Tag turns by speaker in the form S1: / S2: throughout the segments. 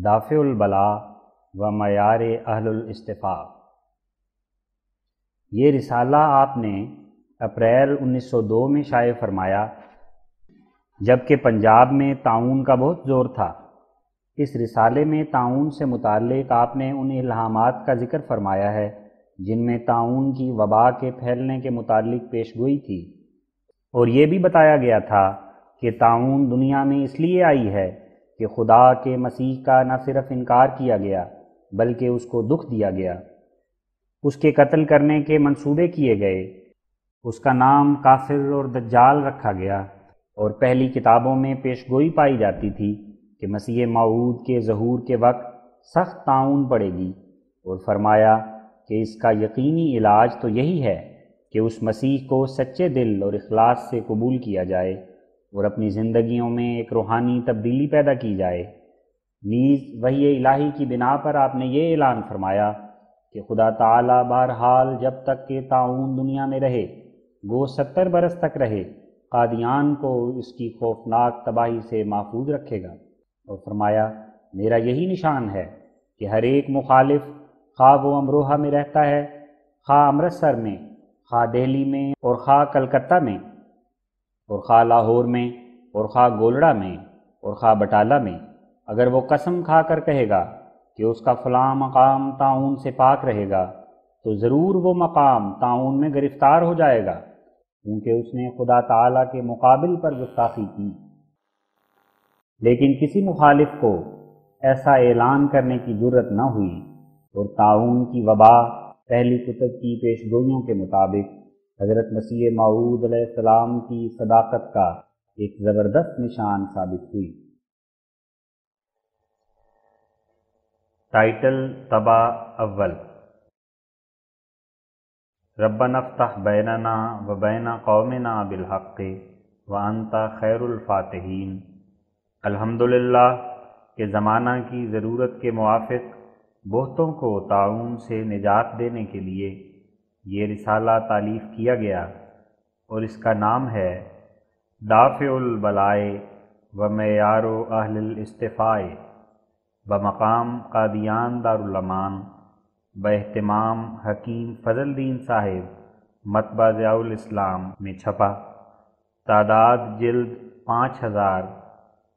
S1: دافع البلا و معیار اہل الاصطفاء۔ یہ رسالہ آپ نے اپریل 1902 میں شائع فرمایا، جبکہ پنجاب میں طاعون کا بہت زور تھا۔ اس رسالے میں طاعون سے متعلق آپ نے ان الہامات کا ذکر فرمایا ہے جن میں طاعون کی وبا کے پھیلنے کے متعلق پیش گوئی تھی، اور یہ بھی بتایا گیا تھا کہ طاعون دنیا میں اس لیے آئی ہے کہ خدا کے مسیح کا نہ صرف انکار کیا گیا بلکہ اس کو دکھ دیا گیا، اس کے قتل کرنے کے منصوبے کیے گئے، اس کا نام کافر اور دجال رکھا گیا، اور پہلی کتابوں میں پیش گوئی پائی جاتی تھی کہ مسیح موعود کے ظہور کے وقت سخت طاعون پڑے گی، اور فرمایا کہ اس کا یقینی علاج تو یہی ہے کہ اس مسیح کو سچے دل اور اخلاص سے قبول کیا جائے اور اپنی زندگیوں میں ایک روحانی تبدیلی پیدا کی جائے۔ نیز وحی الہی کی بنا پر آپ نے یہ اعلان فرمایا کہ خدا تعالی بہرحال جب تک کہ طاعون دنیا میں رہے، گو 70 برس تک رہے، قادیان کو اس کی خوفناک تباہی سے محفوظ رکھے گا، اور فرمایا میرا یہی نشان ہے کہ ہر ایک مخالف، خواہ وہ امروہہ میں رہتا ہے، خواہ امرتسر میں، خواہ دہلی میں، اور خواہ کلکتہ میں، اور خواہ لاہور میں، اور خواہ گولڑا میں، اور خواہ بٹالہ میں، اگر وہ قسم کھا کر کہے گا کہ اس کا فلاں مقام طاعون سے پاک رہے گا، تو ضرور وہ مقام طاعون میں گرفتار ہو جائے گا، کیونکہ اس نے خدا تعالیٰ کے مقابل پر گستاخی کی۔ لیکن کسی مخالف کو ایسا اعلان کرنے کی جرت نہ ہوئی، اور طاعون کی وبا پہلی کتب کی پیش گوئیوں کے مطابق حضرت مسیح موعود علیہ السلام کی صداقت کا ایک زبردست نشان ثابت ہوئی۔ ٹائٹل طبع اول: ربنا افتح بیننا و بین قومنا بالحق وانت خیر الفاتحین۔ الحمدللہ کہ زمانہ کی ضرورت کے موافق بہتوں کو طاعون سے نجات دینے کے لیے یہ رسالہ تالیف کیا گیا، اور اس کا نام ہے دافع البلائے و معیار اہل الاصطفاء، بمقام قادیان دارالامان، باہتمام حکیم فضل دین صاحب، مطبع ضیاء الاسلام میں چھپا۔ تعداد جلد 5000،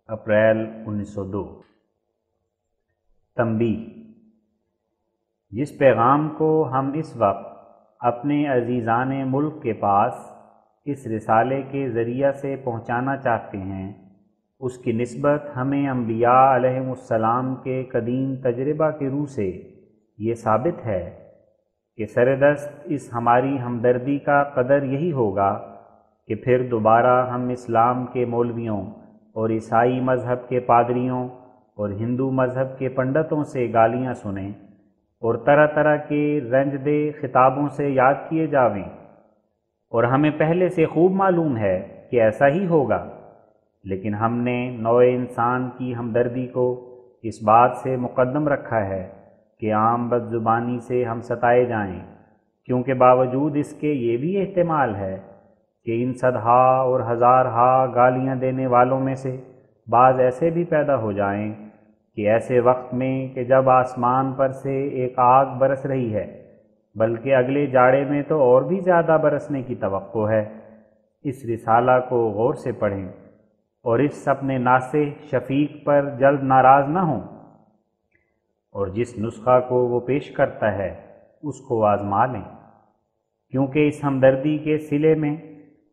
S1: اپریل 1902۔ تنبیہ: جس پیغام کو ہم اس وقت اپنے عزیزان ملک کے پاس اس رسالے کے ذریعہ سے پہنچانا چاہتے ہیں، اس کی نسبت ہمیں انبیاء علیہم السلام کے قدیم تجربہ کے روح سے یہ ثابت ہے کہ سردست اس ہماری ہمدردی کا قدر یہی ہوگا کہ پھر دوبارہ ہم اسلام کے مولویوں اور عیسائی مذہب کے پادریوں اور ہندو مذہب کے پنڈتوں سے گالیاں سنیں اور طرح طرح کے رنج دہ خطابوں سے یاد کیے جاویں، اور ہمیں پہلے سے خوب معلوم ہے کہ ایسا ہی ہوگا، لیکن ہم نے نوع انسان کی ہمدردی کو اس بات سے مقدم رکھا ہے کہ عام بد زبانی سے ہم ستائے جائیں، کیونکہ باوجود اس کے یہ بھی احتمال ہے کہ ان صدہا اور ہزارہا گالیاں دینے والوں میں سے بعض ایسے بھی پیدا ہو جائیں کہ ایسے وقت میں کہ جب آسمان پر سے ایک آگ برس رہی ہے، بلکہ اگلے جاڑے میں تو اور بھی زیادہ برسنے کی توقع ہے، اس رسالہ کو غور سے پڑھیں اور اس اپنے ناصح شفیق پر جلد ناراض نہ ہوں، اور جس نسخہ کو وہ پیش کرتا ہے اس کو آزما لیں، کیونکہ اس ہمدردی کے صلے میں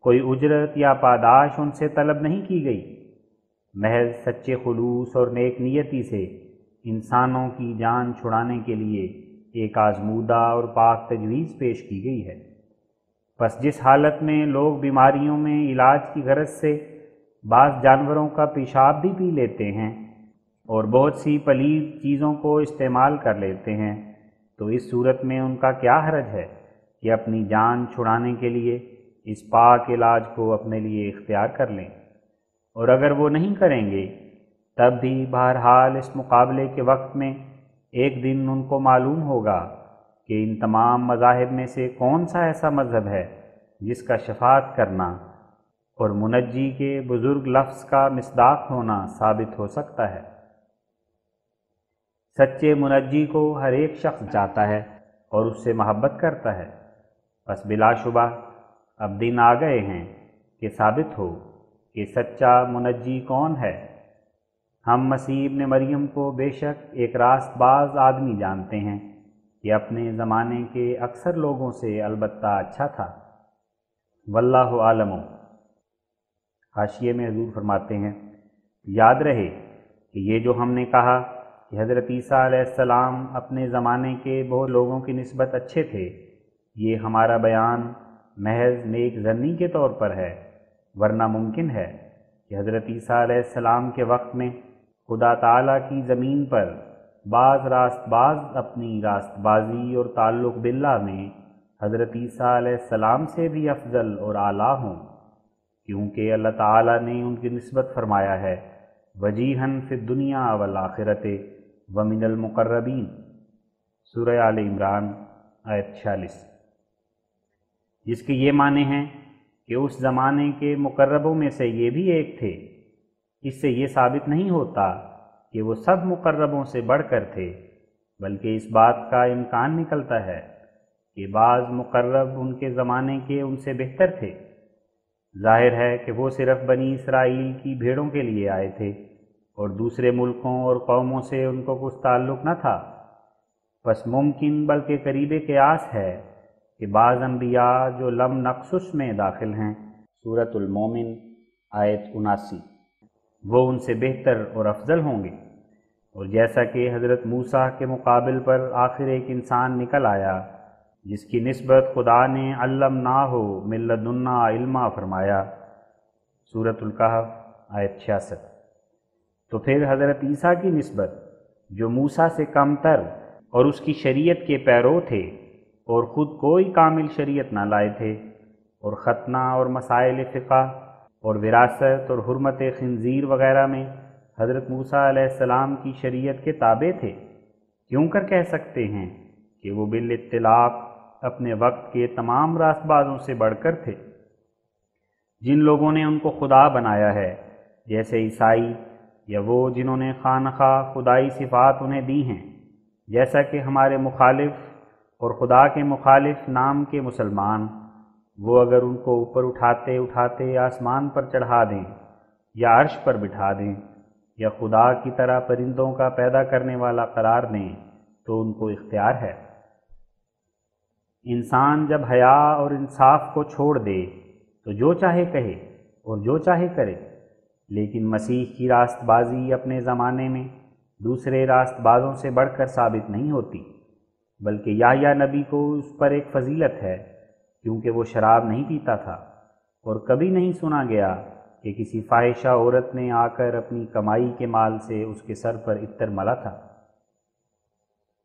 S1: کوئی اجرت یا پاداش ان سے طلب نہیں کی گئی، محض سچے خلوص اور نیک نیتی سے انسانوں کی جان چھڑانے کے لیے ایک آزمودہ اور پاک تجویز پیش کی گئی ہے۔ پس جس حالت میں لوگ بیماریوں میں علاج کی غرض سے بعض جانوروں کا پیشاب بھی پی لیتے ہیں اور بہت سی پلید چیزوں کو استعمال کر لیتے ہیں، تو اس صورت میں ان کا کیا حرج ہے کہ اپنی جان چھڑانے کے لیے اس پاک علاج کو اپنے لیے اختیار کر لیں، اور اگر وہ نہیں کریں گے تب بھی بہرحال اس مقابلے کے وقت میں ایک دن ان کو معلوم ہوگا کہ ان تمام مذاہب میں سے کون سا ایسا مذہب ہے جس کا شفاعت کرنا اور منجی کے بزرگ لفظ کا مصداق ہونا ثابت ہو سکتا ہے۔ سچے منجی کو ہر ایک شخص چاہتا ہے اور اس سے محبت کرتا ہے۔ بس بلا شبہ اب دن آ گئے ہیں کہ ثابت ہو کہ سچا منجی کون ہے۔ ہم مسیح ابن مریم کو بے شک ایک راست باز آدمی جانتے ہیں کہ اپنے زمانے کے اکثر لوگوں سے البتہ اچھا تھا۔ واللہ عالم۔ حاشیے میں حضور فرماتے ہیں، یاد رہے کہ یہ جو ہم نے کہا کہ حضرت عیسیٰ علیہ السلام اپنے زمانے کے بہت لوگوں کی نسبت اچھے تھے، یہ ہمارا بیان محض نیک ظنی کے طور پر ہے، ورنہ ممکن ہے کہ حضرت عیسیٰ علیہ السلام کے وقت میں خدا تعالیٰ کی زمین پر بعض راست باز اپنی راست بازی اور تعلق باللہ میں حضرت عیسیٰ علیہ السلام سے بھی افضل اور اعلیٰ ہوں، کیونکہ اللہ تعالیٰ نے ان کی نسبت فرمایا ہے وجیہاً فی الدنیا والآخرۃ ومن المقربین، سورہ آل عمران آیت 46، جس کے یہ معنی ہیں کہ اس زمانے کے مقربوں میں سے یہ بھی ایک تھے۔ اس سے یہ ثابت نہیں ہوتا کہ وہ سب مقربوں سے بڑھ کر تھے، بلکہ اس بات کا امکان نکلتا ہے کہ بعض مقرب ان کے زمانے کے ان سے بہتر تھے۔ ظاہر ہے کہ وہ صرف بنی اسرائیل کی بھیڑوں کے لیے آئے تھے اور دوسرے ملکوں اور قوموں سے ان کو کچھ تعلق نہ تھا۔ بس ممکن بلکہ قریب قیاس ہے کہ بعض انبیاء جو لم نقصص میں داخل ہیں، سورۃ المومن آیت 79، وہ ان سے بہتر اور افضل ہوں گے۔ اور جیسا کہ حضرت موسیٰ کے مقابل پر آخر ایک انسان نکل آیا جس کی نسبت خدا نے علمناہ من لدنا علما فرمایا، سورۃ الکہف آیت 66، تو پھر حضرت عیسیٰ کی نسبت جو موسیٰ سے کم تر اور اس کی شریعت کے پیرو تھے اور خود کوئی کامل شریعت نہ لائے تھے، اور ختنہ اور مسائل فقہ اور وراثت اور حرمت خنزیر وغیرہ میں حضرت موسیٰ علیہ السلام کی شریعت کے تابع تھے، کیوں کر کہہ سکتے ہیں کہ وہ بالاطلاق اپنے وقت کے تمام راست بازوں سے بڑھ کر تھے۔ جن لوگوں نے ان کو خدا بنایا ہے، جیسے عیسائی یا وہ جنہوں نے خانخواہ خدائی صفات انہیں دی ہیں، جیسا کہ ہمارے مخالف اور خدا کے مخالف نام کے مسلمان، وہ اگر ان کو اوپر اٹھاتے اٹھاتے آسمان پر چڑھا دیں یا عرش پر بٹھا دیں یا خدا کی طرح پرندوں کا پیدا کرنے والا قرار دیں تو ان کو اختیار ہے۔ انسان جب حیا اور انصاف کو چھوڑ دے تو جو چاہے کہے اور جو چاہے کرے، لیکن مسیح کی راست بازی اپنے زمانے میں دوسرے راست بازوں سے بڑھ کر ثابت نہیں ہوتی، بلکہ یحییٰ نبی کو اس پر ایک فضیلت ہے، کیونکہ وہ شراب نہیں پیتا تھا، اور کبھی نہیں سنا گیا کہ کسی فاحشہ عورت نے آ کر اپنی کمائی کے مال سے اس کے سر پر عطر ملا تھا،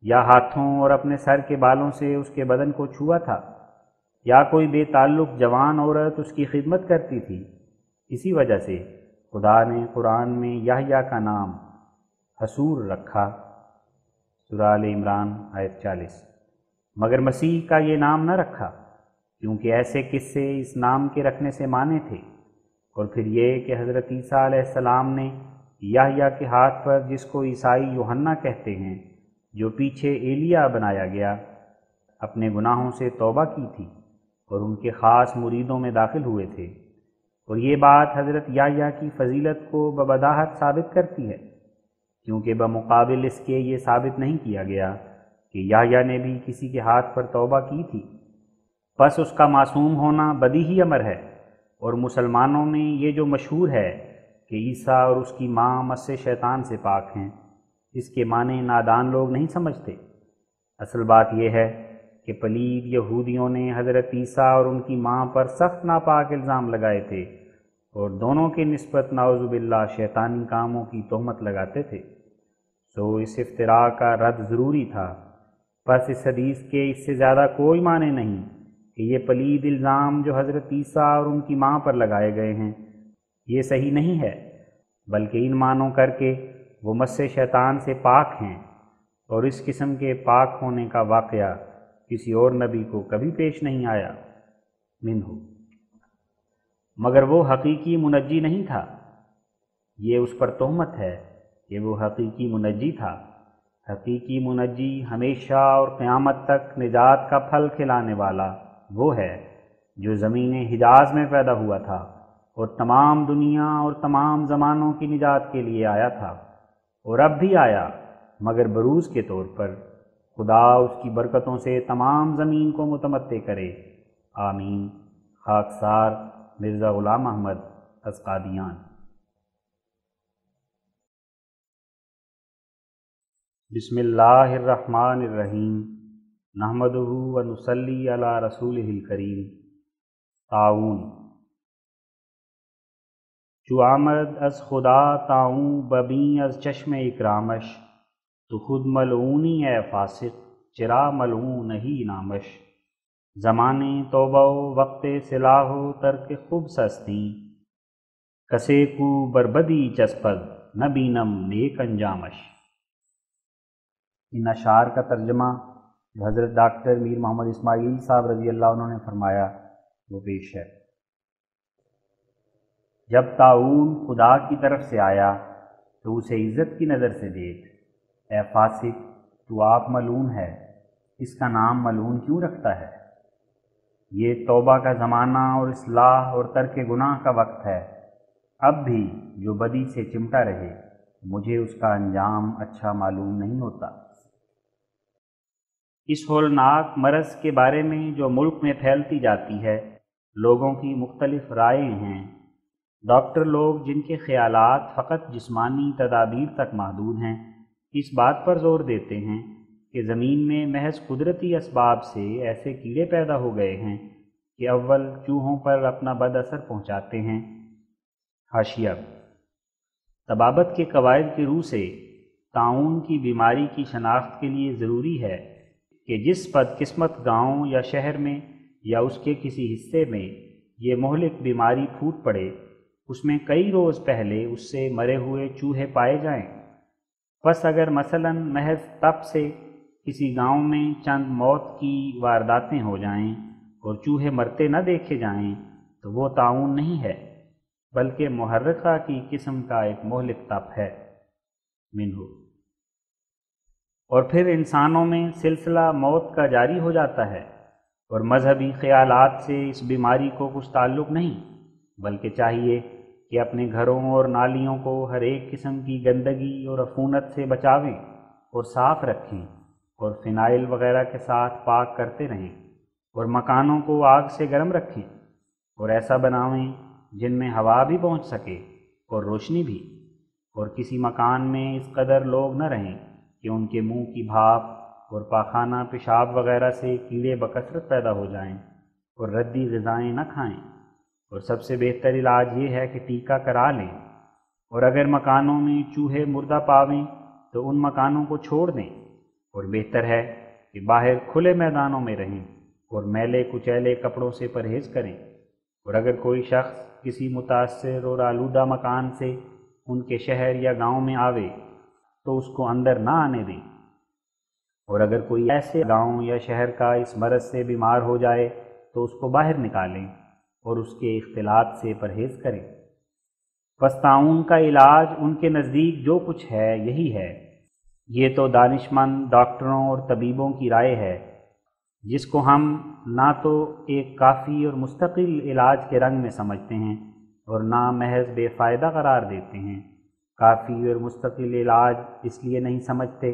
S1: یا ہاتھوں اور اپنے سر کے بالوں سے اس کے بدن کو چھوا تھا، یا کوئی بے تعلق جوان عورت اس کی خدمت کرتی تھی۔ اسی وجہ سے خدا نے قرآن میں یحییٰ کا نام حسور رکھا، سورہ آل عمران آیت 40، مگر مسیح کا یہ نام نہ رکھا، کیونکہ ایسے قصے اس نام کے رکھنے سے مانے تھے۔ اور پھر یہ کہ حضرت عیسیٰ علیہ السلام نے یحییٰ کے ہاتھ پر، جس کو عیسائی یوحنا کہتے ہیں، جو پیچھے ایلیا بنایا گیا، اپنے گناہوں سے توبہ کی تھی اور ان کے خاص مریدوں میں داخل ہوئے تھے۔ اور یہ بات حضرت یحییٰ کی فضیلت کو ببداہت ثابت کرتی ہے، کیونکہ بمقابل اس کے یہ ثابت نہیں کیا گیا کہ یحییٰ نے بھی کسی کے ہاتھ پر توبہ کی تھی۔ پس اس کا معصوم ہونا بدیہی امر ہے، اور مسلمانوں میں یہ جو مشہور ہے کہ عیسیٰ اور اس کی ماں مس شیطان سے پاک ہیں، اس کے معنی نادان لوگ نہیں سمجھتے۔ اصل بات یہ ہے کہ پلید یہودیوں نے حضرت عیسیٰ اور ان کی ماں پر سخت ناپاک الزام لگائے تھے، اور دونوں کی نسبت نعوذ باللہ شیطانی کاموں کی تہمت لگاتے تھے، سو اس افتراء کا رد ضروری تھا۔ پس اس حدیث کے اس سے زیادہ کوئی معنی نہیں کہ یہ پلید الزام جو حضرت عیسیٰ اور ان کی ماں پر لگائے گئے ہیں یہ صحیح نہیں ہے، بلکہ ان معنوں کر کے وہ مس شیطان سے پاک ہیں، اور اس قسم کے پاک ہونے کا واقعہ کسی اور نبی کو کبھی پیش نہیں آیا منہ، مگر وہ حقیقی منجی نہیں تھا۔ یہ اس پر تہمت ہے کہ وہ حقیقی منجی تھا، حقیقی منجی ہمیشہ اور قیامت تک نجات کا پھل کھلانے والا وہ ہے جو زمین حجاز میں پیدا ہوا تھا اور تمام دنیا اور تمام زمانوں کی نجات کے لیے آیا تھا، اور اب بھی آیا، مگر بروز کے طور پر۔ خدا اس کی برکتوں سے تمام زمین کو متمتع کرے، آمین۔ خاکسار مرزا غلام احمد از قادیان۔ بسم اللہ الرحمن الرحیم، نحمدہ و نصلی علی رسولہ الکریم۔ طاعون۔ چو آمد از خدا طاعون ببین از چشم اکرامش، تو خود ملعونی اے فاسق چرا ملعون نہیں نامش۔ زمانے توبہ و وقت صلاح و ترک خبث استیں، کسے کو بربدی چسپد نہ بینم نیک انجامش۔ ان اشعار کا ترجمہ جو حضرت ڈاکٹر میر محمد اسماعیل صاحب رضی اللہ عنہ نے فرمایا وہ پیش ہے۔ جب طاعون خدا کی طرف سے آیا تو اسے عزت کی نظر سے دیکھ، اے فاسق تو آپ ملعون ہے، اس کا نام ملعون کیوں رکھتا ہے؟ یہ توبہ کا زمانہ اور اصلاح اور ترک گناہ کا وقت ہے، اب بھی جو بدی سے چمٹا رہے مجھے اس کا انجام اچھا معلوم نہیں ہوتا۔ اس ہولناک مرض کے بارے میں جو ملک میں پھیلتی جاتی ہے، لوگوں کی مختلف رائے ہیں۔ ڈاکٹر لوگ جن کے خیالات فقط جسمانی تدابیر تک محدود ہیں، اس بات پر زور دیتے ہیں کہ زمین میں محض قدرتی اسباب سے ایسے کیڑے پیدا ہو گئے ہیں کہ اول چوہوں پر اپنا بد اثر پہنچاتے ہیں۔ حاشیہ: طبابت کے قواعد کی روح سے طاعون کی بیماری کی شناخت کے لیے ضروری ہے کہ جس بدقسمت گاؤں یا شہر میں یا اس کے کسی حصے میں یہ مہلک بیماری پھوٹ پڑے، اس میں کئی روز پہلے اس سے مرے ہوئے چوہے پائے جائیں۔ پس اگر مثلاً محض تپ سے کسی گاؤں میں چند موت کی وارداتیں ہو جائیں اور چوہے مرتے نہ دیکھے جائیں تو وہ طاعون نہیں ہے، بلکہ محرقہ کی قسم کا ایک مہلک تپ ہے۔ منہو۔ اور پھر انسانوں میں سلسلہ موت کا جاری ہو جاتا ہے، اور مذہبی خیالات سے اس بیماری کو کچھ تعلق نہیں، بلکہ چاہیے کہ اپنے گھروں اور نالیوں کو ہر ایک قسم کی گندگی اور عفونت سے بچاویں اور صاف رکھیں، اور فنائل وغیرہ کے ساتھ پاک کرتے رہیں، اور مکانوں کو آگ سے گرم رکھیں، اور ایسا بناویں جن میں ہوا بھی پہنچ سکے اور روشنی بھی، اور کسی مکان میں اس قدر لوگ نہ رہیں کہ ان کے منہ کی بھاپ اور پاخانہ پیشاب وغیرہ سے کیڑے بکثرت پیدا ہو جائیں، اور ردی غذائیں نہ کھائیں، اور سب سے بہتر علاج یہ ہے کہ ٹیکہ کرا لیں، اور اگر مکانوں میں چوہے مردہ پاویں تو ان مکانوں کو چھوڑ دیں، اور بہتر ہے کہ باہر کھلے میدانوں میں رہیں اور میلے کچیلے کپڑوں سے پرہیز کریں، اور اگر کوئی شخص کسی متاثر اور آلودہ مکان سے ان کے شہر یا گاؤں میں آوے تو اس کو اندر نہ آنے دیں، اور اگر کوئی ایسے گاؤں یا شہر کا اس مرض سے بیمار ہو جائے تو اس کو باہر نکالیں اور اس کے اختلاط سے پرہیز کریں۔ پس طاعون کا علاج ان کے نزدیک جو کچھ ہے یہی ہے۔ یہ تو دانشمند ڈاکٹروں اور طبیبوں کی رائے ہے، جس کو ہم نہ تو ایک کافی اور مستقل علاج کے رنگ میں سمجھتے ہیں اور نہ محض بے فائدہ قرار دیتے ہیں۔ کافی اور مستقل علاج اس لیے نہیں سمجھتے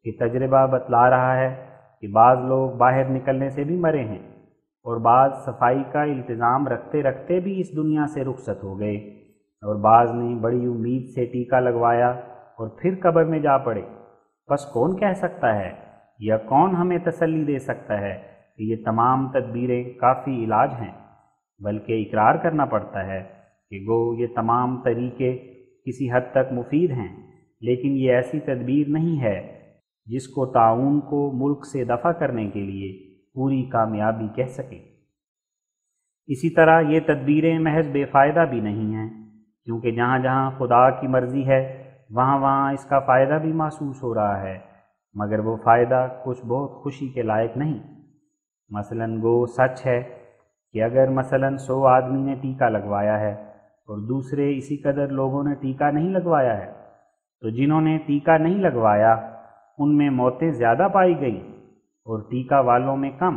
S1: کہ تجربہ بتلا رہا ہے کہ بعض لوگ باہر نکلنے سے بھی مرے ہیں، اور بعض صفائی کا التزام رکھتے رکھتے بھی اس دنیا سے رخصت ہو گئے، اور بعض نے بڑی امید سے ٹیکہ لگوایا اور پھر قبر میں جا پڑے۔ بس کون کہہ سکتا ہے یا کون ہمیں تسلی دے سکتا ہے کہ یہ تمام تدبیریں کافی علاج ہیں؟ بلکہ اقرار کرنا پڑتا ہے کہ گو یہ تمام طریقے کسی حد تک مفید ہیں، لیکن یہ ایسی تدبیر نہیں ہے جس کو طاعون کو ملک سے دفع کرنے کے لیے پوری کامیابی کہہ سکے۔ اسی طرح یہ تدبیریں محض بے فائدہ بھی نہیں ہیں، کیونکہ جہاں جہاں خدا کی مرضی ہے وہاں وہاں اس کا فائدہ بھی محسوس ہو رہا ہے، مگر وہ فائدہ کچھ بہت خوشی کے لائق نہیں۔ مثلاً گو سچ ہے کہ اگر مثلاً 100 آدمی نے ٹیکہ لگوایا ہے اور دوسرے اسی قدر لوگوں نے ٹیکہ نہیں لگوایا ہے، تو جنہوں نے ٹیکہ نہیں لگوایا ان میں موتیں زیادہ پائی گئیں اور ٹیکہ والوں میں کم،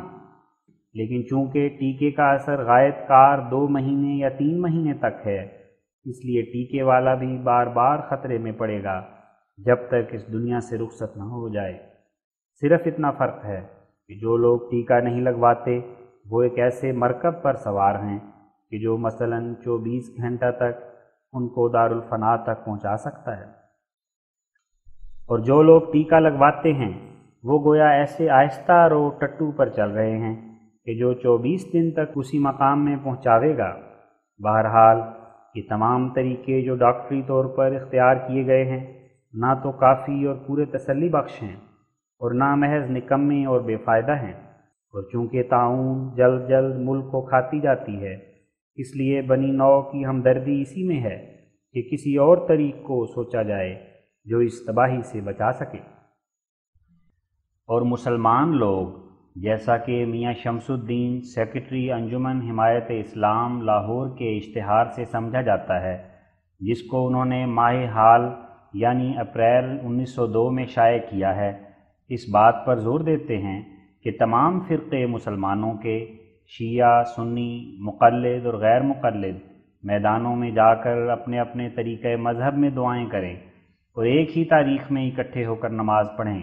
S1: لیکن چونکہ ٹیکے کا اثر غائب کار 2 مہینے یا 3 مہینے تک ہے، اس لیے ٹیکے والا بھی بار بار خطرے میں پڑے گا جب تک اس دنیا سے رخصت نہ ہو جائے۔ صرف اتنا فرق ہے کہ جو لوگ ٹیکہ نہیں لگواتے وہ ایک ایسے مرکب پر سوار ہیں کہ جو مثلاً 24 گھنٹہ تک ان کو دارالفنا تک پہنچا سکتا ہے، اور جو لوگ ٹیکہ لگواتے ہیں وہ گویا ایسے آہستہ رو ٹٹو پر چل رہے ہیں کہ جو 24 دن تک اسی مقام میں پہنچاوے گا۔ بہرحال یہ تمام طریقے جو ڈاکٹری طور پر اختیار کیے گئے ہیں نہ تو کافی اور پورے تسلی بخش ہیں اور نہ محض نکمے اور بے فائدہ ہیں، اور چونکہ طاعون جلد جلد ملک کو کھاتی جاتی ہے، اس لیے بنی نوع کی ہمدردی اسی میں ہے کہ کسی اور طریق کو سوچا جائے جو اس تباہی سے بچا سکے۔ اور مسلمان لوگ، جیسا کہ میاں شمس الدین سیکریٹری انجمن حمایت اسلام لاہور کے اشتہار سے سمجھا جاتا ہے، جس کو انہوں نے ماہ حال یعنی اپریل 1902 میں شائع کیا ہے، اس بات پر زور دیتے ہیں کہ تمام فرقے مسلمانوں کے، شیعہ، سنی، مقلد اور غیر مقلد، میدانوں میں جا کر اپنے اپنے طریقۂ مذہب میں دعائیں کریں اور ایک ہی تاریخ میں اکٹھے ہو کر نماز پڑھیں،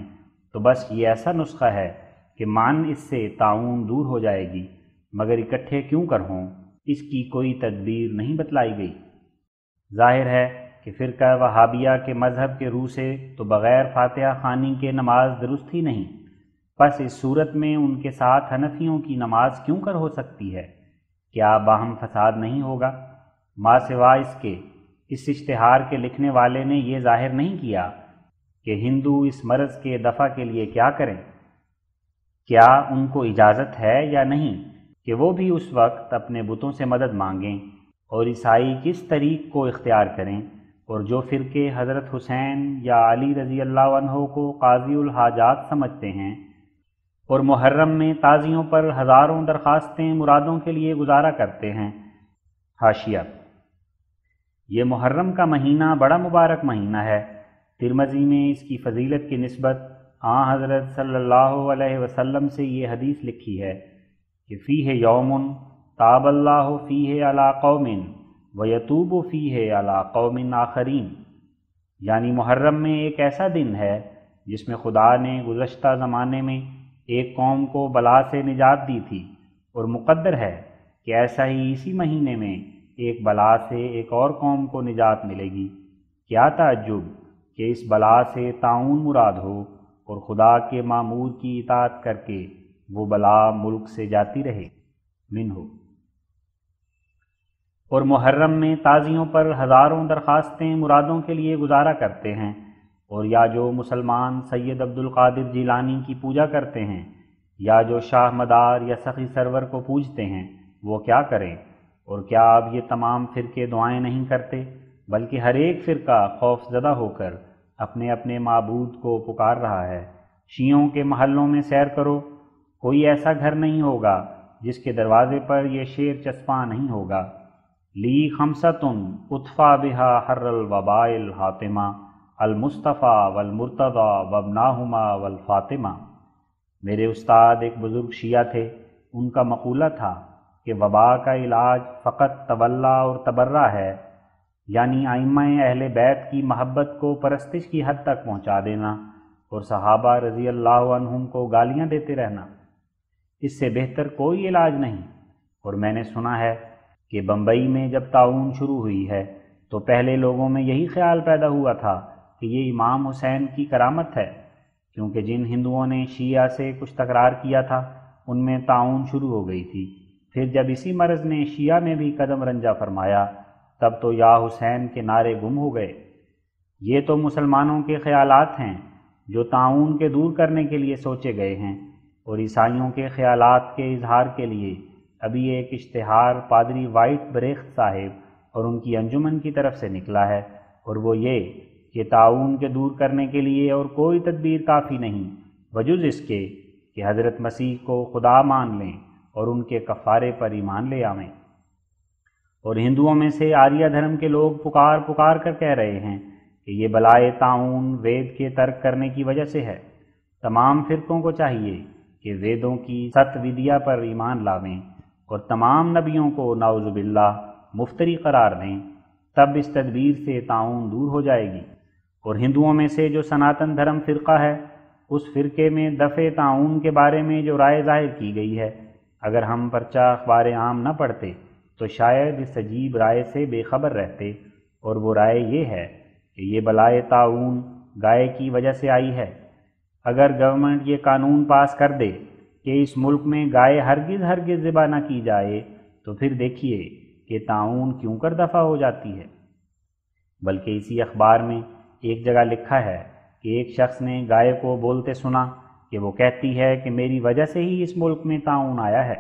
S1: تو بس یہ ایسا نسخہ ہے کہ اس سے طاعون دور ہو جائے گی، مگر اکٹھے کیوں کر ہوں اس کی کوئی تدبیر نہیں بتلائی گئی۔ ظاہر ہے کہ فرقہ وہابیہ کے مذہب کے روح سے تو بغیر فاتحہ خوانی کے نماز درست ہی نہیں، پس اس صورت میں ان کے ساتھ حنفیوں کی نماز کیوں کر ہو سکتی ہے؟ کیا باہم فساد نہیں ہوگا؟ ما سوا اس کے اس اشتہار کے لکھنے والے نے یہ ظاہر نہیں کیا کہ ہندو اس مرض کے دفع کے لیے کیا کریں، کیا ان کو اجازت ہے یا نہیں کہ وہ بھی اس وقت اپنے بتوں سے مدد مانگیں، اور عیسائی کس طریق کو اختیار کریں، اور جو فرقے حضرت حسین یا علی رضی اللہ عنہ کو قاضی الحاجات سمجھتے ہیں اور محرم میں تازیوں پر ہزاروں درخواستیں مرادوں کے لیے گزارا کرتے ہیں۔ حاشیہ: یہ محرم کا مہینہ بڑا مبارک مہینہ ہے۔ ترمذی میں اس کی فضیلت کی نسبت حضرت صلی اللہ علیہ وسلم سے یہ حدیث لکھی ہے کہ فیہ یوم تاب اللہ فیہ علی قوم ویتوب فیہ علی قوم آخرین، یعنی محرم میں ایک ایسا دن ہے جس میں خدا نے گزشتہ زمانے میں ایک قوم کو بلا سے نجات دی تھی، اور مقدر ہے کہ ایسا ہی اسی مہینے میں ایک بلا سے ایک اور قوم کو نجات ملے گی۔ کیا تعجب کہ اس بلا سے طاعون مراد ہو اور خدا کے مامور کی اطاعت کر کے وہ بلا ملک سے جاتی رہے۔ منہ اور محرم میں تازیوں پر ہزاروں درخواستیں مرادوں کے لیے گزارا کرتے ہیں، اور یا جو مسلمان سید عبد القادر جیلانی کی پوجا کرتے ہیں یا جو شاہ مدار یا سخی سرور کو پوجتے ہیں وہ کیا کریں؟ اور کیا اب یہ تمام فرقے دعائیں نہیں کرتے، بلکہ ہر ایک فرقہ خوف زدہ ہو کر اپنے اپنے معبود کو پکار رہا ہے۔ شیعوں کے محلوں میں سیر کرو، کوئی ایسا گھر نہیں ہوگا جس کے دروازے پر یہ شعر چسپاں نہیں ہوگا: لی خمسۃن اطفا بہا حر الوباء الحاطمہ المصطفیٰ والمرتضیٰ وابناہما والفاطمہ۔ میرے استاد ایک بزرگ شیعہ تھے، ان کا مقولہ تھا کہ وبا کا علاج فقط تولا اور تبرہ ہے، یعنی ائمہ اہل بیت کی محبت کو پرستش کی حد تک پہنچا دینا اور صحابہ رضی اللہ عنہم کو گالیاں دیتے رہنا، اس سے بہتر کوئی علاج نہیں۔ اور میں نے سنا ہے کہ بمبئی میں جب طاعون شروع ہوئی ہے تو پہلے لوگوں میں یہی خیال پیدا ہوا تھا کہ یہ امام حسین کی کرامت ہے، کیونکہ جن ہندوؤں نے شیعہ سے کچھ تکرار کیا تھا ان میں طاعون شروع ہو گئی تھی۔ پھر جب اسی مرض نے شیعہ میں بھی قدم رنجہ فرمایا تب تو یا حسین کے نعرے گم ہو گئے۔ یہ تو مسلمانوں کے خیالات ہیں جو طاعون کے دور کرنے کے لیے سوچے گئے ہیں، اور عیسائیوں کے خیالات کے اظہار کے لیے ابھی ایک اشتہار پادری وائٹ بریخت صاحب اور ان کی انجمن کی طرف سے نکلا ہے، اور وہ یہ کہ طاعون کے دور کرنے کے لیے اور کوئی تدبیر کافی نہیں بجز اس کے کہ حضرت مسیح کو خدا مان لیں اور ان کے کفارے پر ایمان لے آویں۔ اور ہندوؤں میں سے آریہ دھرم کے لوگ پکار کر کہہ رہے ہیں کہ کہ یہ بلائے طاعون وید کے ترک کرنے کی وجہ سے ہے۔ تمام فرقوں کو چاہیے کہ ویدوں کی ست ودیا پر ایمان لاویں اور تمام نبیوں کو نعوذ باللہ مفتری قرار دیں، تب اس تدبیر سے طاعون دور ہو جائے گی۔ اور ہندوؤں میں سے جو سناتن دھرم فرقہ ہے، اس فرقے میں دفع طاعون کے بارے میں جو رائے ظاہر کی گئی ہے، اگر ہم پرچہ اخبار عام نہ پڑھتے تو شاید اس عجیب رائے سے بے خبر رہتے، اور وہ رائے یہ ہے کہ یہ بلائے طاعون گائے کی وجہ سے آئی ہے۔ اگر گورنمنٹ یہ قانون پاس کر دے کہ اس ملک میں گائے ہرگز ذبح نہ کی جائے، تو پھر دیکھیے کہ طاعون کیوں کر دفع ہو جاتی ہے۔ بلکہ اسی اخبار میں ایک جگہ لکھا ہے کہ ایک شخص نے گائے کو بولتے سنا کہ وہ کہتی ہے کہ میری وجہ سے ہی اس ملک میں طاعون آیا ہے۔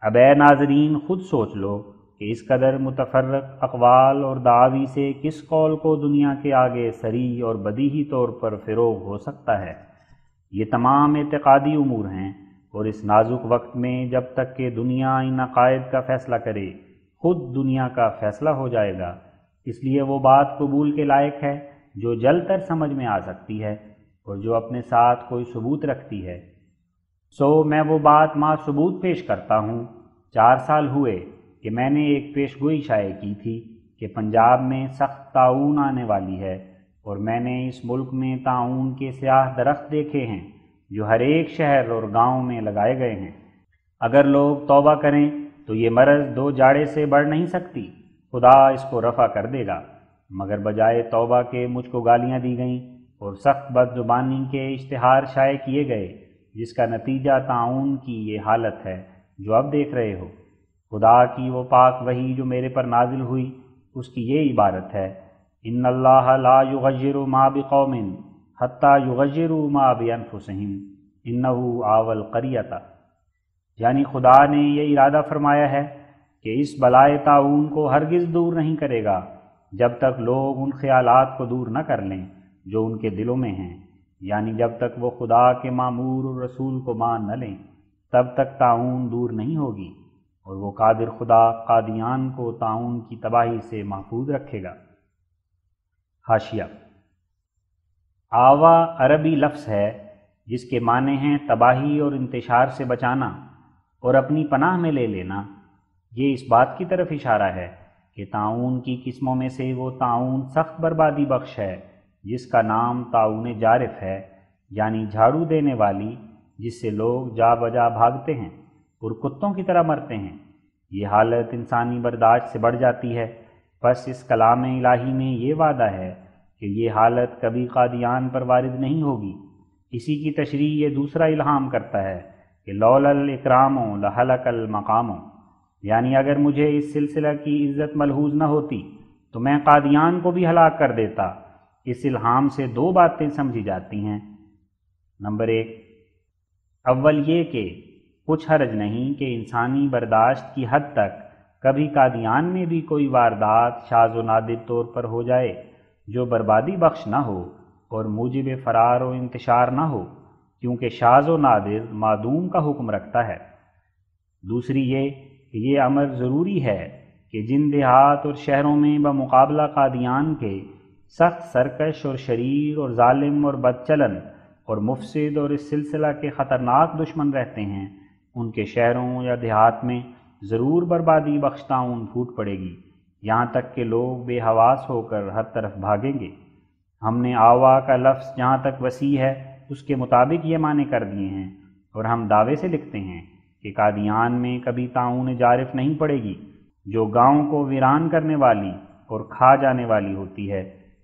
S1: اب اے ناظرین، خود سوچ لو کہ اس قدر متفرق اقوال اور دعاوی سے کس قول کو دنیا کے آگے صریح اور بدیہی طور پر فروغ ہو سکتا ہے۔ یہ تمام اعتقادی امور ہیں، اور اس نازک وقت میں جب تک کہ دنیا ان عقائد کا فیصلہ کرے، خود دنیا کا فیصلہ ہو جائے گا۔ اس لیے وہ بات قبول کے لائق ہے جو جل کر سمجھ میں آ سکتی ہے اور جو اپنے ساتھ کوئی ثبوت رکھتی ہے۔ سو میں وہ بات ما ثبوت پیش کرتا ہوں۔ 4 سال ہوئے کہ میں نے ایک پیش گوئی شائع کی تھی کہ پنجاب میں سخت طاعون آنے والی ہے، اور میں نے اس ملک میں طاعون کے سیاہ درخت دیکھے ہیں جو ہر ایک شہر اور گاؤں میں لگائے گئے ہیں۔ اگر لوگ توبہ کریں تو یہ مرض 2 جاڑے سے بڑھ نہیں سکتی، خدا اس کو رفع کر دے گا۔ مگر بجائے توبہ کے مجھ کو گالیاں دی گئیں اور سخت بد زبانی کے اشتہار شائع کیے گئے، جس کا نتیجہ طاعون کی یہ حالت ہے جو اب دیکھ رہے ہو۔ خدا کی وہ پاک وحی جو میرے پر نازل ہوئی، اس کی یہ عبارت ہے، ان اللہ لا یغیر ما بقوم حتی یغیروا ما بانفسہم انہ آوی القریۃ، یعنی خدا نے یہ ارادہ فرمایا ہے کہ اس بلائے طاعون کو ہرگز دور نہیں کرے گا جب تک لوگ ان خیالات کو دور نہ کر لیں جو ان کے دلوں میں ہیں، یعنی جب تک وہ خدا کے مامور اور رسول کو مان نہ لیں، تب تک طاعون دور نہیں ہوگی، اور وہ قادر خدا قادیان کو طاعون کی تباہی سے محفوظ رکھے گا۔ حاشیہ: آوا عربی لفظ ہے جس کے معنی ہیں تباہی اور انتشار سے بچانا اور اپنی پناہ میں لے لینا۔ یہ اس بات کی طرف اشارہ ہے کہ طاعون کی قسموں میں سے وہ طاعون سخت بربادی بخش ہے جس کا نام طاعون جارف ہے، یعنی جھاڑو دینے والی، جس سے لوگ جا بجا بھاگتے ہیں اور کتوں کی طرح مرتے ہیں۔ یہ حالت انسانی برداشت سے بڑھ جاتی ہے، پس اس کلام الہی میں یہ وعدہ ہے کہ یہ حالت کبھی قادیان پر وارد نہیں ہوگی۔ اسی کی تشریح یہ دوسرا الہام کرتا ہے کہ لولا الاکرام لہلک المقام، یعنی اگر مجھے اس سلسلہ کی عزت ملحوظ نہ ہوتی تو میں قادیان کو بھی ہلاک کر دیتا۔ اس الہام سے 2 باتیں سمجھی جاتی ہیں۔ نمبر 1، اول یہ کہ کچھ حرج نہیں کہ انسانی برداشت کی حد تک کبھی قادیان میں بھی کوئی واردات شاذ و نادر طور پر ہو جائے جو بربادی بخش نہ ہو اور موجب فرار و انتشار نہ ہو، کیونکہ شاذ و نادر معدوم کا حکم رکھتا ہے۔ دوسری یہ کہ یہ امر ضروری ہے کہ جن دیہات اور شہروں میں بمقابلہ قادیان کے سخت سرکش اور شریر اور ظالم اور بدچلن اور مفسد اور اس سلسلہ کے خطرناک دشمن رہتے ہیں، ان کے شہروں یا دیہات میں ضرور بربادی بخش طاعون پھوٹ پڑے گی، یہاں تک کہ لوگ بے حواس ہو کر ہر طرف بھاگیں گے۔ ہم نے آوا کا لفظ جہاں تک وسیع ہے اس کے مطابق یہ معنی کر دیے ہیں، اور ہم دعوے سے لکھتے ہیں کہ قادیان میں کبھی طاعون جارف نہیں پڑے گی جو گاؤں کو ویران کرنے والی اور کھا جانے والی ہوتی ہے،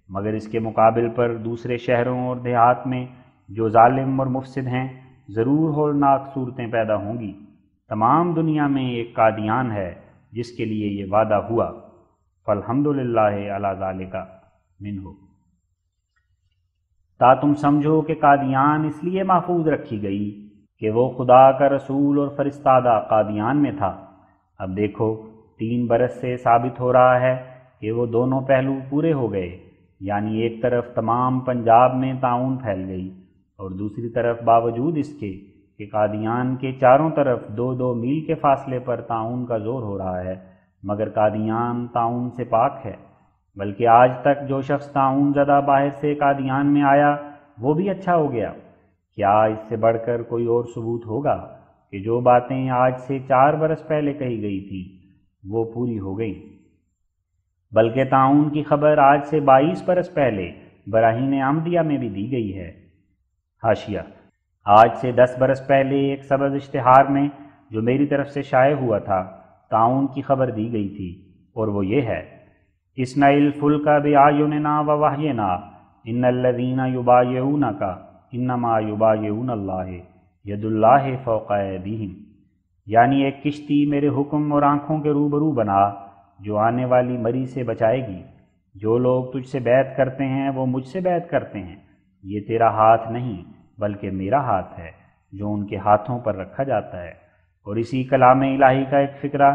S1: مگر اس کے مقابل پر دوسرے شہروں اور دیہات میں جو ظالم اور مفسد ہیں ضرور ہولناک صورتیں پیدا ہوں گی۔ تمام دنیا میں ایک قادیان ہے جس کے لیے یہ وعدہ ہوا، فالحمدللہ علی ذالک منہ۔ تا تم سمجھو کہ قادیان اس لیے محفوظ رکھی گئی کہ وہ خدا کا رسول اور فرستادہ قادیان میں تھا۔ اب دیکھو 3 برس سے ثابت ہو رہا ہے کہ وہ دونوں پہلو پورے ہو گئے، یعنی ایک طرف تمام پنجاب میں طاعون پھیل گئی، اور دوسری طرف باوجود اس کے کہ قادیان کے چاروں طرف 2-2 میل کے فاصلے پر طاعون کا زور ہو رہا ہے، مگر قادیان طاعون سے پاک ہے۔ بلکہ آج تک جو شخص طاعون زدہ باہر سے قادیان میں آیا وہ بھی اچھا ہو گیا۔ کیا اس سے بڑھ کر کوئی اور ثبوت ہوگا کہ جو باتیں آج سے 4 برس پہلے کہی گئی تھیں وہ پوری ہو گئیں؟ بلکہ طاعون کی خبر آج سے 22 برس پہلے براہین احمدیہ میں بھی دی گئی ہے۔ حاشیہ: آج سے 10 برس پہلے ایک سبز اشتہار میں جو میری طرف سے شائع ہوا تھا طاعون کی خبر دی گئی تھی، اور وہ یہ ہے: اصنع الفلک بأعیننا ووحینا ان الذین یبایعونک انما یبایعون اللہ ید اللہ فوق ایدیہم، یعنی ایک کشتی میرے حکم اور آنکھوں کے روبرو بنا جو آنے والی مری سے بچائے گی۔ جو لوگ تجھ سے بیعت کرتے ہیں وہ مجھ سے بیعت کرتے ہیں، یہ تیرا ہاتھ نہیں بلکہ میرا ہاتھ ہے جو ان کے ہاتھوں پر رکھا جاتا ہے۔ اور اسی کلام الہی کا ایک فقرہ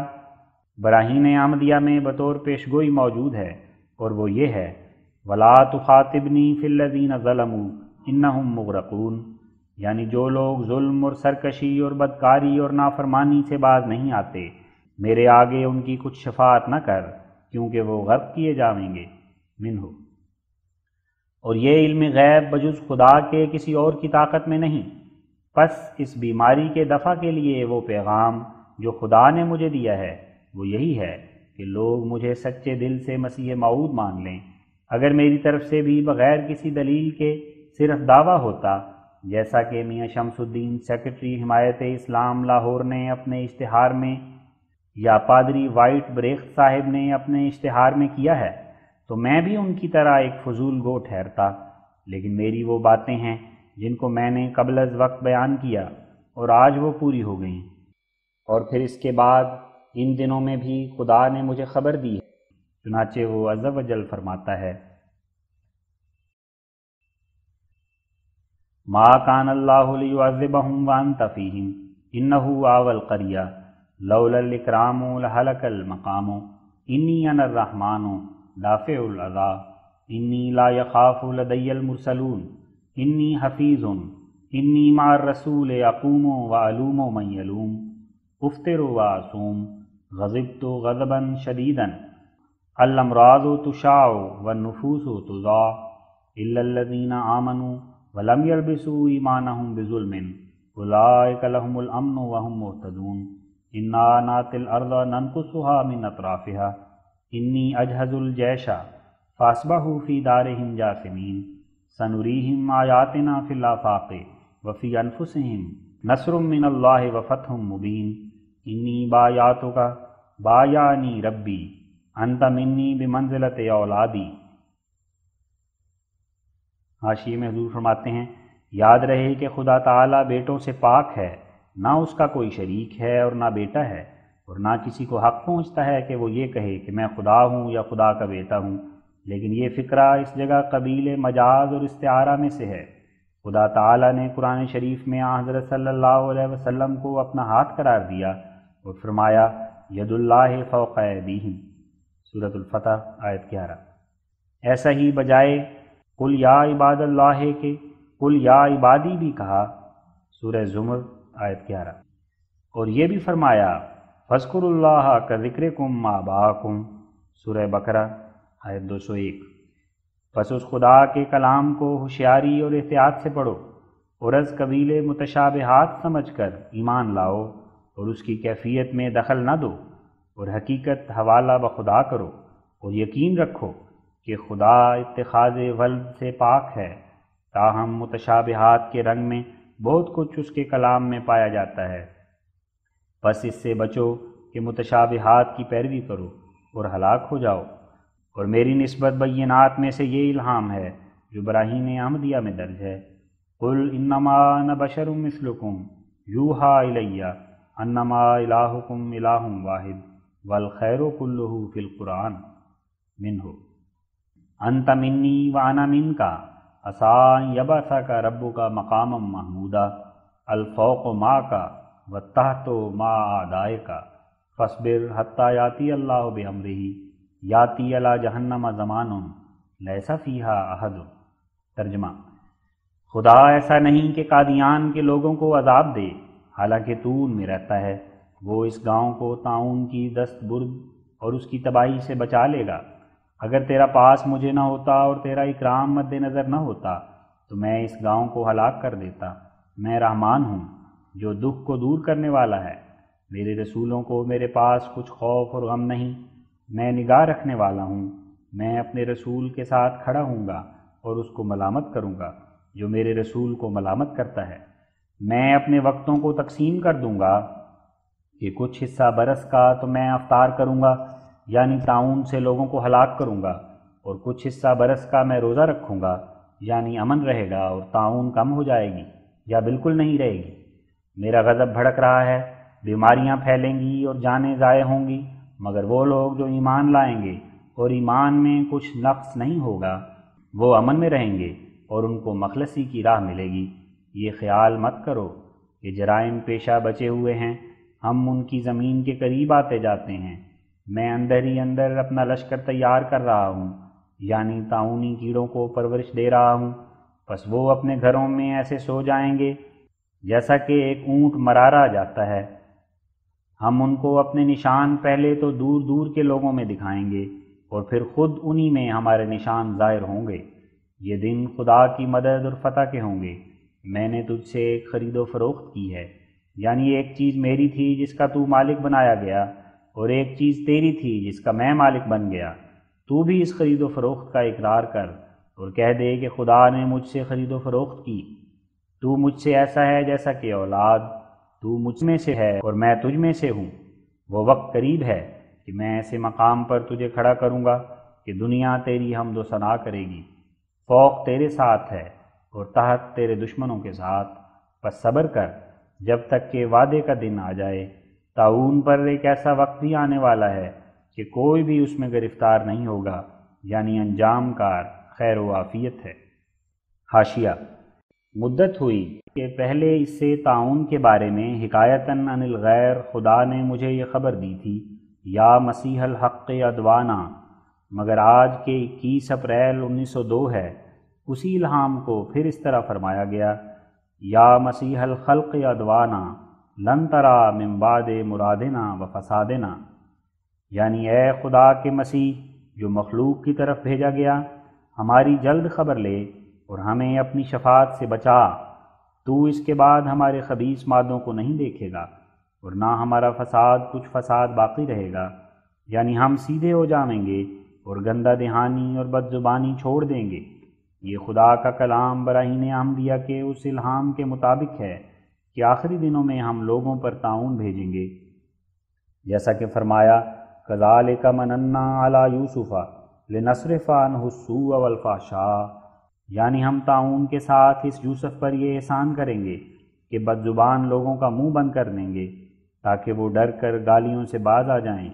S1: براہین احمدیہ میں بطور پیشگوئی موجود ہے، اور وہ یہ ہے: وَلَا تُخَاطِبْنِي فِي الَّذِينَ ظَلَمُوا إِنَّهُمْ مُغْرَقُونَ، یعنی جو لوگ ظلم اور سرکشی اور بدکاری اور نافرمانی سے باز نہیں آتے، میرے آگے ان کی کچھ شفاعت نہ کر کیونکہ وہ غرق کیے جائیں گے۔ منہ، اور یہ علم غیب بجز خدا کے کسی اور کی طاقت میں نہیں، پس اس بیماری کے دفع کے لیے وہ پیغام جو خدا نے مجھے دیا ہے وہ یہی ہے کہ لوگ مجھے سچے دل سے مسیح موعود مان لیں۔ اگر میری طرف سے بھی بغیر کسی دلیل کے صرف دعویٰ ہوتا، جیسا کہ میاں شمس الدین سیکرٹری حمایت اسلام لاہور نے اپنے اشتہار میں یا پادری وائٹ بریخت صاحب نے اپنے اشتہار میں کیا ہے، تو میں بھی ان کی طرح ایک فضول گو ٹھہرتا، لیکن میری وہ باتیں ہیں جن کو میں نے قبل از وقت بیان کیا اور آج وہ پوری ہو گئیں۔ اور پھر اس کے بعد ان دنوں میں بھی خدا نے مجھے خبر دی ہے، چنانچہ وہ عز و جل فرماتا ہے: ما کان اللہ لیعذبہم وانت فیہم انہ آوى القریہ لولا الاکرام لہلک المقام انی انا الرحمن دافع العذا انی لا یخاف لدی المرسلون انی حفیظ انی مع الرسول اقوم وعلوم من یلوم افطر واصوم غضبت غضبا شدیدا الامراض تشاع والنفوس تضاع الا الذین آمنوا ولم يلبسوا ایمانہم بظلم اولئک لهم الامن وهم مہتدون انا ناتی الارض ننقصها من اطرافها انی اجہز الجیش فاصبحوا فی دارہم جاثمین سنریہم آیاتنا فی الآفاق وفی انفسہم نصر من اللہ وفتح مبین انی بایاتک بایانی ربی انت منی بمنزلت اولادی۔ حاشیے میں حضور فرماتے ہیں: یاد رہے کہ خدا تعالیٰ بیٹوں سے پاک ہے، نہ اس کا کوئی شریک ہے اور نہ بیٹا ہے، اور نہ کسی کو حق پہنچتا ہے کہ وہ یہ کہے کہ میں خدا ہوں یا خدا کا بیٹا ہوں، لیکن یہ فقرہ اس جگہ قبیل مجاز اور استعارہ میں سے ہے۔ خدا تعالیٰ نے قرآن شریف میں حضرت صلی اللہ علیہ وسلم کو اپنا ہاتھ قرار دیا اور فرمایا: ید اللہ فوق ایدیہم، سورۃ الفتح آیت 11۔ ایسا ہی بجائے قل یا عباد اللہ کے قل یا عبادی بھی کہا، سورہ زمر آیت 11۔ اور یہ بھی فرمایا: فاذکروا اللہ کذکرکم آباءکم، سورہ بقرہ آیت 201۔ پس اس خدا کے کلام کو ہوشیاری اور احتیاط سے پڑھو اور از قبیل متشابہات سمجھ کر ایمان لاؤ اور اس کی کیفیت میں دخل نہ دو، اور حقیقت حوالہ بخدا کرو، اور یقین رکھو کہ خدا اتخاذ ولد سے پاک ہے، تاہم متشابہات کے رنگ میں بہت کچھ اس کے کلام میں پایا جاتا ہے۔ بس اس سے بچو کہ متشابہات کی پیروی کرو اور ہلاک ہو جاؤ۔ اور میری نسبت بینات میں سے یہ الہام ہے جو براہین احمدیہ میں درج ہے: قل انما انا بشر مثلکم یوحی الی انما الہکم الہ واحد والخیر کلہ فی القرآن۔ منہ، انت منی وانا منک عسیٰ ان یبعثک ربک مقاما محمودا الفوق معک والتحت مع اعدائک فاصبر حتی یاتی اللہ بامرہ یاتی علی جہنم زمان لیس فیہا احد۔ ترجمہ: خدا ایسا نہیں کہ قادیان کے لوگوں کو عذاب دے حالانکہ تو ان میں رہتا ہے، وہ اس گاؤں کو طاعون کی دست برد اور اس کی تباہی سے بچا لے گا، اگر تیرا پاس مجھے نہ ہوتا اور تیرا اکرام مد نظر نہ ہوتا تو میں اس گاؤں کو ہلاک کر دیتا۔ میں رحمان ہوں جو دکھ کو دور کرنے والا ہے۔ میرے رسولوں کو میرے پاس کچھ خوف اور غم نہیں۔ میں نگاہ رکھنے والا ہوں۔ میں اپنے رسول کے ساتھ کھڑا ہوں گا اور اس کو ملامت کروں گا جو میرے رسول کو ملامت کرتا ہے۔ میں اپنے وقتوں کو تقسیم کر دوں گا کہ کچھ حصہ برس کا تو میں افطار کروں گا، یعنی طاعون سے لوگوں کو ہلاک کروں گا، اور کچھ حصہ برس کا میں روزہ رکھوں گا، یعنی امن رہے گا اور طاعون کم ہو جائے گی یا بالکل نہیں رہے گی۔ میرا غضب بھڑک رہا ہے، بیماریاں پھیلیں گی اور جانیں ضائع ہوں گی، مگر وہ لوگ جو ایمان لائیں گے اور ایمان میں کچھ نقص نہیں ہوگا وہ امن میں رہیں گے اور ان کو مخلصی کی راہ ملے گی۔ یہ خیال مت کرو کہ جرائم پیشہ بچے ہوئے ہیں، ہم ان کی زمین کے قریب آتے جاتے ہیں۔ میں اندر ہی اندر اپنا لشکر تیار کر رہا ہوں، یعنی طاعونی کیڑوں کو پرورش دے رہا ہوں، پس وہ اپنے گھروں میں ایسے سو جائیں گے جیسا کہ ایک اونٹ مرارا جاتا ہے۔ ہم ان کو اپنے نشان پہلے تو دور دور کے لوگوں میں دکھائیں گے اور پھر خود انہی میں ہمارے نشان ظاہر ہوں گے۔ یہ دن خدا کی مدد اور فتح کے ہوں گے۔ میں نے تجھ سے ایک خرید و فروخت کی ہے، یعنی ایک چیز میری تھی جس کا تو مالک بنایا گیا، اور ایک چیز تیری تھی جس کا میں مالک بن گیا۔ تو بھی اس خرید و فروخت کا اقرار کر اور کہہ دے کہ خدا نے مجھ سے خرید و فروخت کی۔ تو مجھ سے ایسا ہے جیسا کہ اولاد، تو مجھ میں سے ہے اور میں تجھ میں سے ہوں۔ وہ وقت قریب ہے کہ میں ایسے مقام پر تجھے کھڑا کروں گا کہ دنیا تیری حمد و ثنا کرے گی۔ فوق تیرے ساتھ ہے اور تحت تیرے دشمنوں کے ساتھ، پس صبر کر جب تک کہ وعدے کا دن آ جائے۔ طاعون پر ایک ایسا وقت بھی آنے والا ہے کہ کوئی بھی اس میں گرفتار نہیں ہوگا، یعنی انجام کار خیر و عافیت ہے۔ حاشیہ: مدت ہوئی کہ پہلے اس سے طاعون کے بارے میں حکایتاً عن الغیر خدا نے مجھے یہ خبر دی تھی، یا مسیح الحق ادوانا، مگر آج کے 21 اپریل 1902 ہے، اسی الہام کو پھر اس طرح فرمایا گیا، یا مسیح الخلق ادوانا لن ترا من بعد مرادنا و فسادنا، یعنی اے خدا کے مسیح جو مخلوق کی طرف بھیجا گیا، ہماری جلد خبر لے اور ہمیں اپنی شفاعت سے بچا۔ تو اس کے بعد ہمارے خبیث مادوں کو نہیں دیکھے گا اور نہ ہمارا فساد کچھ فساد باقی رہے گا، یعنی ہم سیدھے ہو جائیں گے اور گندہ دہانی اور بد زبانی چھوڑ دیں گے۔ یہ خدا کا کلام براہین احمدیہ کے اس الہام کے مطابق ہے کہ آخری دنوں میں ہم لوگوں پر طاعون بھیجیں گے، جیسا کہ فرمایا، کذالک مننا علی یوسف لنصرف عنہ السوء والفحشاء، یعنی ہم طاعون کے ساتھ اس یوسف پر یہ احسان کریں گے کہ بد زبان لوگوں کا منہ بند کر دیں گے تاکہ وہ ڈر کر گالیوں سے باز آ جائیں۔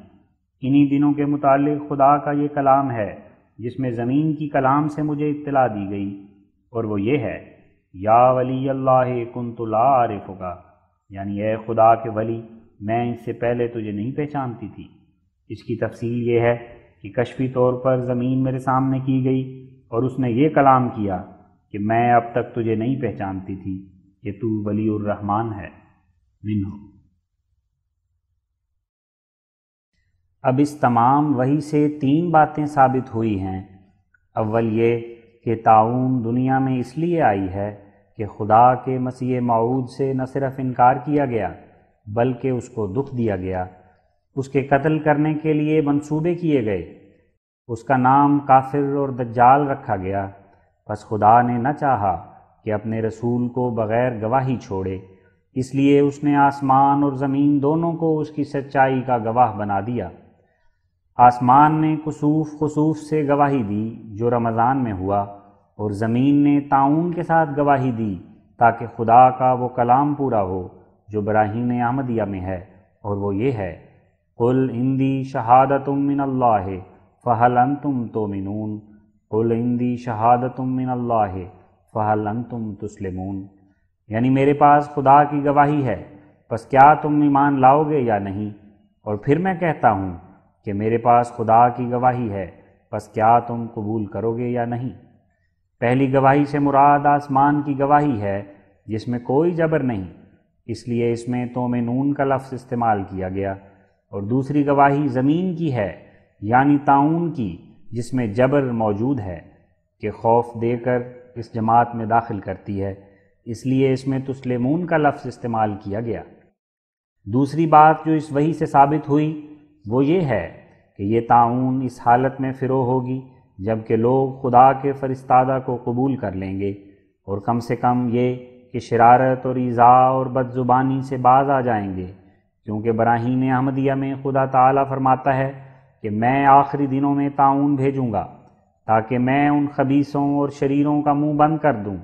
S1: انہی دنوں کے متعلق خدا کا یہ کلام ہے جس میں زمین کی کلام سے مجھے اطلاع دی گئی، اور وہ یہ ہے، یا ولی اللہ کنت لا عارفک، یعنی اے خدا کے ولی میں اس سے پہلے تجھے نہیں پہچانتی تھی۔ اس کی تفصیل یہ ہے کہ کشفی طور پر زمین میرے سامنے کی گئی اور اس نے یہ کلام کیا کہ میں اب تک تجھے نہیں پہچانتی تھی کہ تو ولی الرحمن ہے منہ۔ اب اس تمام وحی سے 3 باتیں ثابت ہوئی ہیں۔ اول یہ کہ طاعون دنیا میں اس لیے آئی ہے کہ خدا کے مسیح موعود سے نہ صرف انکار کیا گیا بلکہ اس کو دکھ دیا گیا، اس کے قتل کرنے کے لیے منصوبے کیے گئے، اس کا نام کافر اور دجال رکھا گیا، پس خدا نے نہ چاہا کہ اپنے رسول کو بغیر گواہی چھوڑے، اس لیے اس نے آسمان اور زمین دونوں کو اس کی سچائی کا گواہ بنا دیا۔ آسمان نے کسوف خسوف سے گواہی دی جو رمضان میں ہوا، اور زمین نے طاعون کے ساتھ گواہی دی تاکہ خدا کا وہ کلام پورا ہو جو براہین احمدیہ میں ہے، اور وہ یہ ہے، قل عندی شہادۃ من اللہ فہل انتم تؤمنون، قل عندی شہادۃ من اللہ فہل انتم تسلمون، یعنی میرے پاس خدا کی گواہی ہے، پس کیا تم ایمان لاؤ گے یا نہیں؟ اور پھر میں کہتا ہوں کہ میرے پاس خدا کی گواہی ہے، پس کیا تم قبول کرو گے یا نہیں؟ پہلی گواہی سے مراد آسمان کی گواہی ہے جس میں کوئی جبر نہیں، اس لیے اس میں تؤمنون کا لفظ استعمال کیا گیا، اور دوسری گواہی زمین کی ہے، یعنی طاعون کی، جس میں جبر موجود ہے کہ خوف دے کر اس جماعت میں داخل کرتی ہے، اس لیے اس میں تسلمون کا لفظ استعمال کیا گیا۔ دوسری بات جو اس وحی سے ثابت ہوئی وہ یہ ہے کہ یہ طاعون اس حالت میں فروغ ہوگی جب کہ لوگ خدا کے فرستادہ کو قبول کر لیں گے، اور کم سے کم یہ کہ شرارت اور ایذاء اور بد زبانی سے باز آ جائیں گے، کیونکہ براہین احمدیہ میں خدا تعالیٰ فرماتا ہے کہ میں آخری دنوں میں طاعون بھیجوں گا تاکہ میں ان خبیثوں اور شریروں کا منہ بند کر دوں